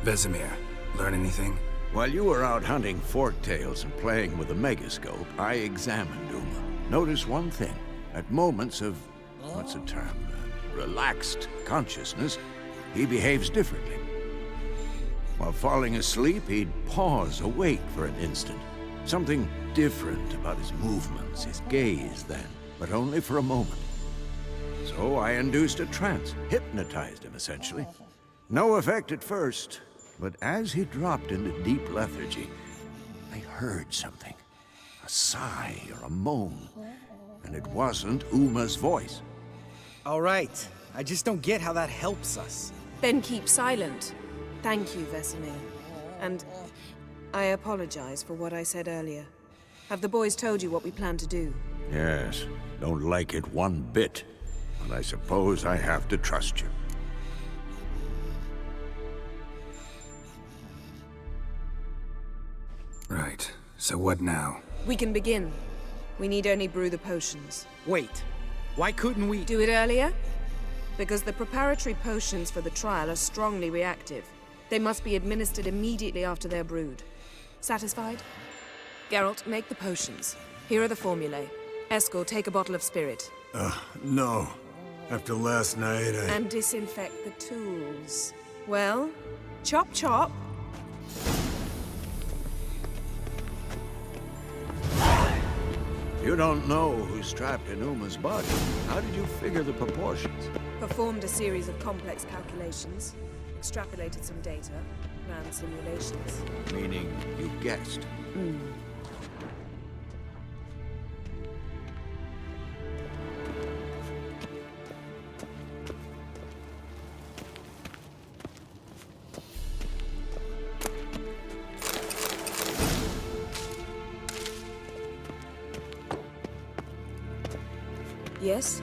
Vesemir, learn anything? While you were out hunting forktails and playing with a megascope, I examined Uma. Notice one thing. At moments of, what's the term, relaxed consciousness, he behaves differently. While falling asleep, he'd pause awake for an instant. Something different about his movements, his gaze then, but only for a moment. So I induced a trance, hypnotized him essentially. No effect at first. But as he dropped into deep lethargy, I heard something. A sigh or a moan. And it wasn't Uma's voice. All right. I just don't get how that helps us. Then keep silent. Thank you, Vesemir. And I apologize for what I said earlier. Have the boys told you what we plan to do? Yes, don't like it one bit. But I suppose I have to trust you. Right. So what now? We can begin. We need only brew the potions. Wait. Why couldn't we... Do it earlier? Because the preparatory potions for the trial are strongly reactive. They must be administered immediately after they're brewed. Satisfied? Geralt, make the potions. Here are the formulae. Eskel, take a bottle of spirit. No. After last night, And disinfect the tools. Well, chop chop. You don't know who's trapped in Uma's body. How did you figure the proportions? Performed a series of complex calculations. Extrapolated some data. Ran simulations. Meaning you guessed. Yes?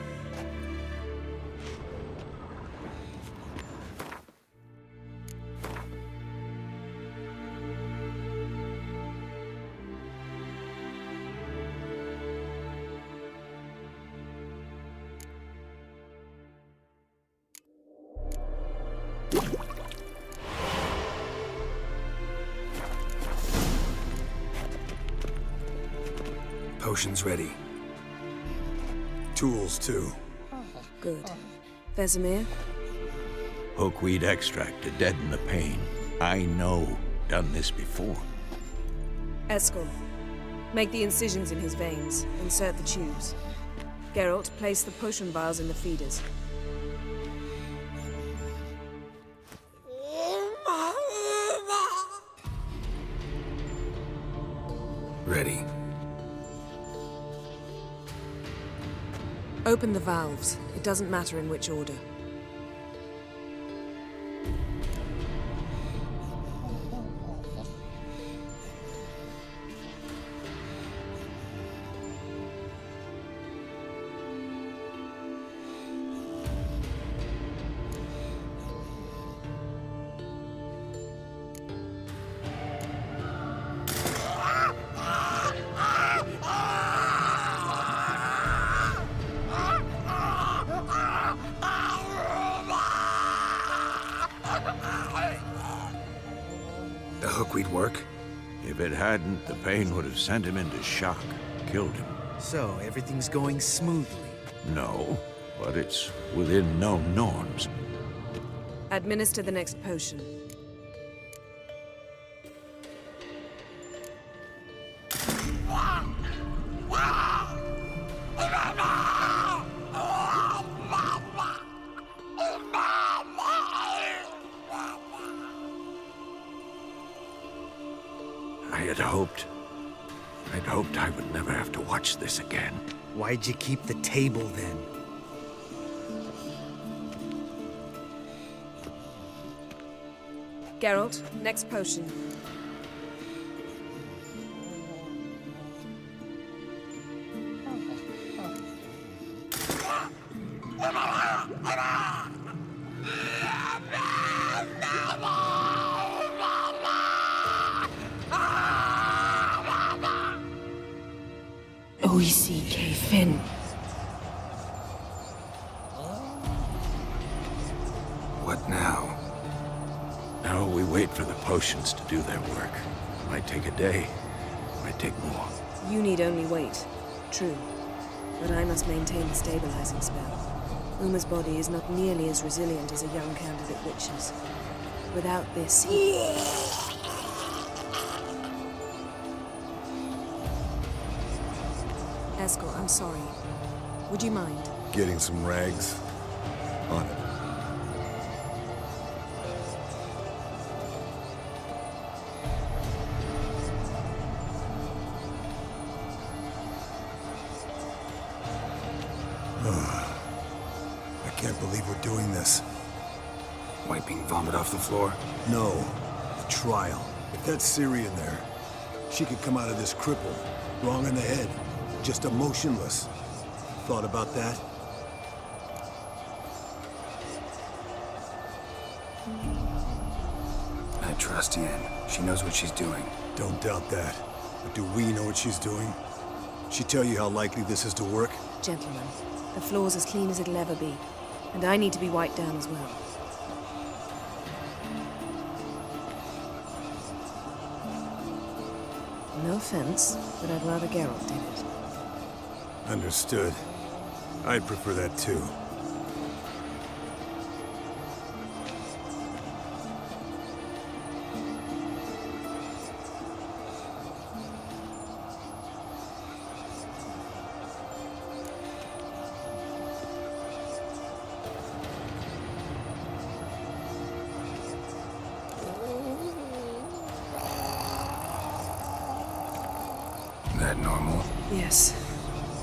Potions ready. Tools, too. Good. Vesemir? Hookweed extract to deaden the pain. I know. Done this before. Eskel, make the incisions in his veins. Insert the tubes. Geralt, place the potion vials in the feeders. Ready. Open the valves. It doesn't matter in which order. The hookweed work? If it hadn't, the pain would have sent him into shock. Killed him. So, everything's going smoothly. No, but it's within known norms. Administer the next potion. I'd hoped I would never have to watch this again. Why'd you keep the table then? Geralt, next potion. Oisi Fin. What now? Now we wait for the potions to do their work. Might take a day, might take more. You need only wait. True. But I must maintain the stabilizing spell. Uma's body is not nearly as resilient as a young candidate witch's. Without this, Eskel, I'm sorry. Would you mind? Getting some rags? On it. doing this? Wiping vomit off the floor? No. The trial. If that's Ciri in there, she could come out of this crippled, wrong in the head, just emotionless. Thought about that? I trust Yen. She knows what she's doing. Don't doubt that. But do we know what she's doing? She tell you how likely this is to work? Gentlemen, the floor's as clean as it'll ever be. And I need to be wiped down as well. No offense, but I'd rather Geralt did it. Understood. I'd prefer that too. That normal? Yes.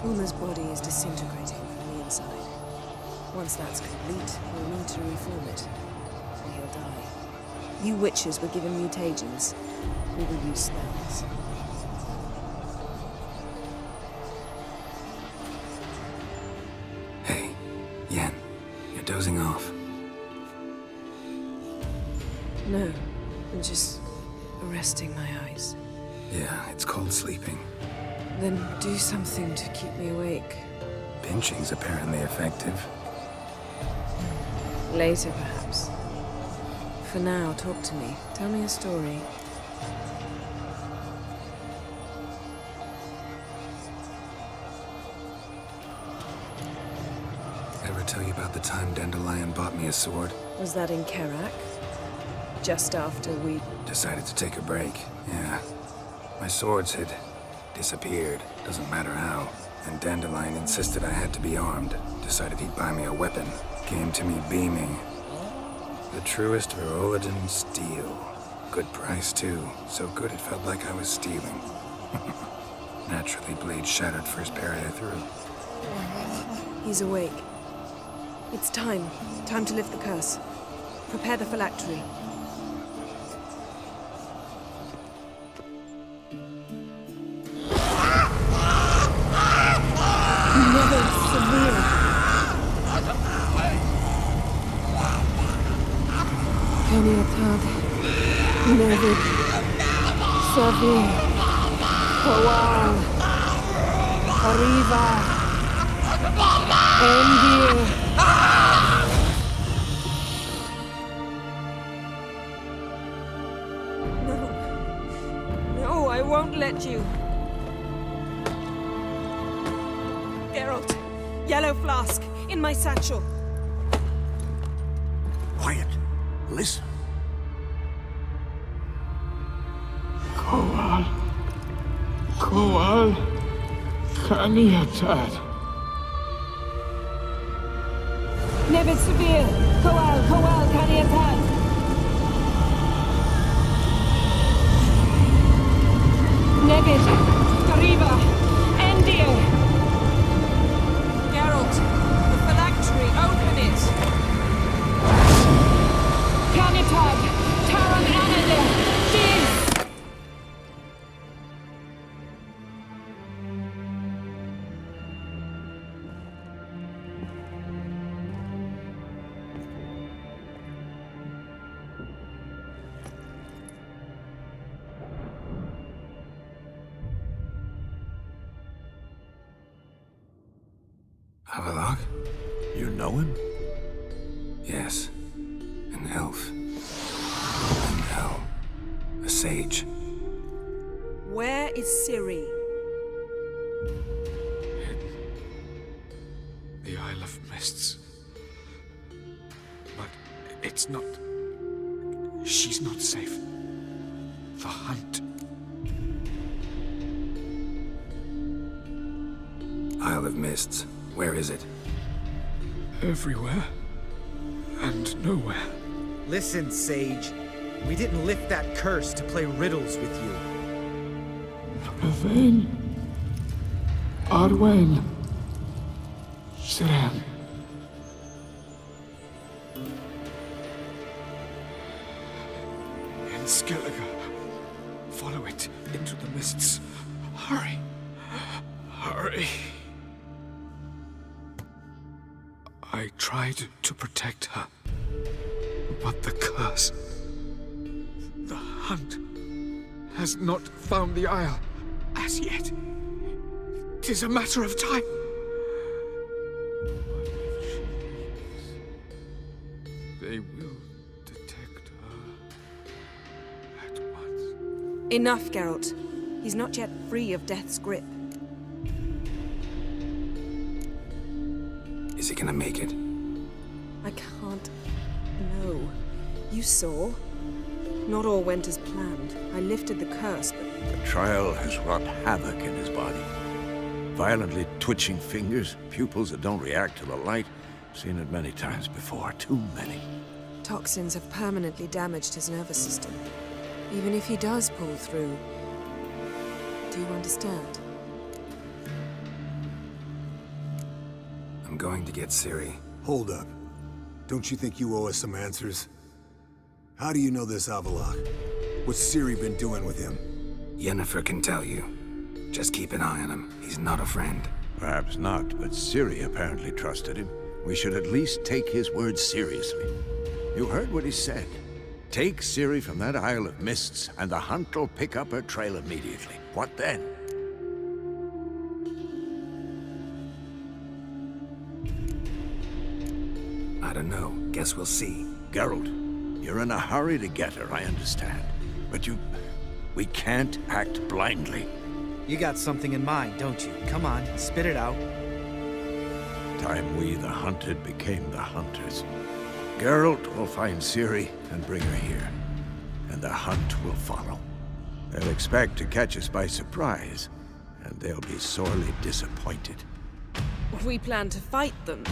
Uma's body is disintegrating from the inside. Once that's complete, we'll need to reform it. Or he'll die. You witches were given mutagens. We will use spells. Hey, Yen, you're dozing off. No, I'm just resting my eyes. Yeah, it's called sleeping. Then do something to keep me awake. Pinching's apparently effective. Later, perhaps. For now, talk to me. Tell me a story. Ever tell you about the time Dandelion bought me a sword? Was that in Kerak? Just after we... Decided to take a break, yeah. My swords had disappeared, doesn't matter how. And Dandelion insisted I had to be armed. Decided he'd buy me a weapon. Came to me beaming. The truest Verolidan steel. Good price, too. So good it felt like I was stealing. Naturally, blade shattered first parry I threw. He's awake. It's time. Time to lift the curse. Prepare the phylactery. Kaniatad, Nevid, Savi, Kowal, Arriva, Endir. No, I won't let you. Geralt, yellow flask, in my satchel. Quiet. Listen. Kowal. Kowal. Kaniatad. Nevid Severe, Kowal, Kaniatad. Nevid, Arriva, Endir. Geralt, the phylactery, open it. Kaniatad, Taran Anadin, Diz. Havelock? You know him? Yes. An elf. An elf. A sage. Where is Ciri? The Isle of Mists. But it's not... She's not safe. The hunt. Isle of Mists. Where is it? Everywhere. And nowhere. Listen, Sage. We didn't lift that curse to play riddles with you. Yvain. Arwen. Siren. And Skellige. Follow it into the mists. Hurry. Hurry. I tried to protect her. But the curse... The hunt has not found the Isle as yet. 'Tis a matter of time. They will detect her at once. Enough, Geralt. He's not yet free of death's grip. Is he gonna make it? I can't... No. You saw? Not all went as planned. I lifted the curse, but... The trial has wrought havoc in his body. Violently twitching fingers, pupils that don't react to the light. Seen it many times before, too many. Toxins have permanently damaged his nervous system. Even if he does pull through... Do you understand? I'm going to get Ciri. Hold up. Don't you think you owe us some answers? How do you know this Avallac'h? What's Ciri been doing with him? Yennefer can tell you. Just keep an eye on him. He's not a friend. Perhaps not, but Ciri apparently trusted him. We should at least take his words seriously. You heard what he said. Take Ciri from that Isle of Mists, and the hunt will pick up her trail immediately. What then? I don't know. Guess we'll see. Geralt, you're in a hurry to get her, I understand. But we can't act blindly. You got something in mind, don't you? Come on, spit it out. Time we, the hunted, became the hunters. Geralt will find Ciri and bring her here. And the hunt will follow. They'll expect to catch us by surprise, and they'll be sorely disappointed. We plan to fight them.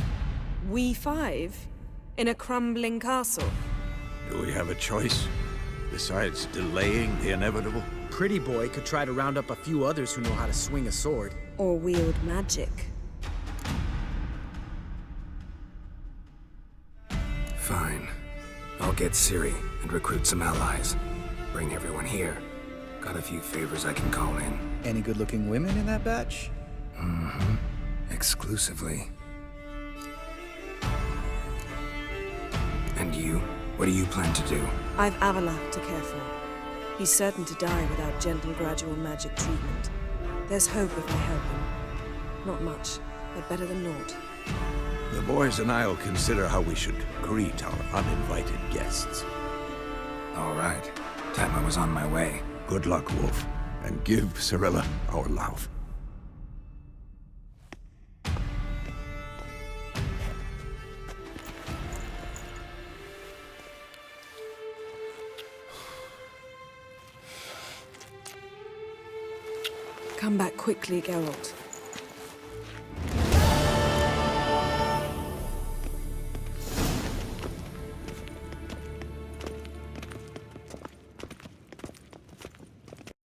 We five? In a crumbling castle? Do we have a choice? Besides delaying the inevitable? Pretty Boy could try to round up a few others who know how to swing a sword. Or wield magic. Fine. I'll get Ciri and recruit some allies. Bring everyone here. Got a few favors I can call in. Any good-looking women in that batch? Mm-hmm. Exclusively. And you? What do you plan to do? I've Avallac'h to care for. He's certain to die without gentle, gradual magic treatment. There's hope if I help him. Not much, but better than naught. The boys and I'll consider how we should greet our uninvited guests. All right. Time I was on my way. Good luck, Wolf. And give Cirilla our love. Come back quickly, Geralt.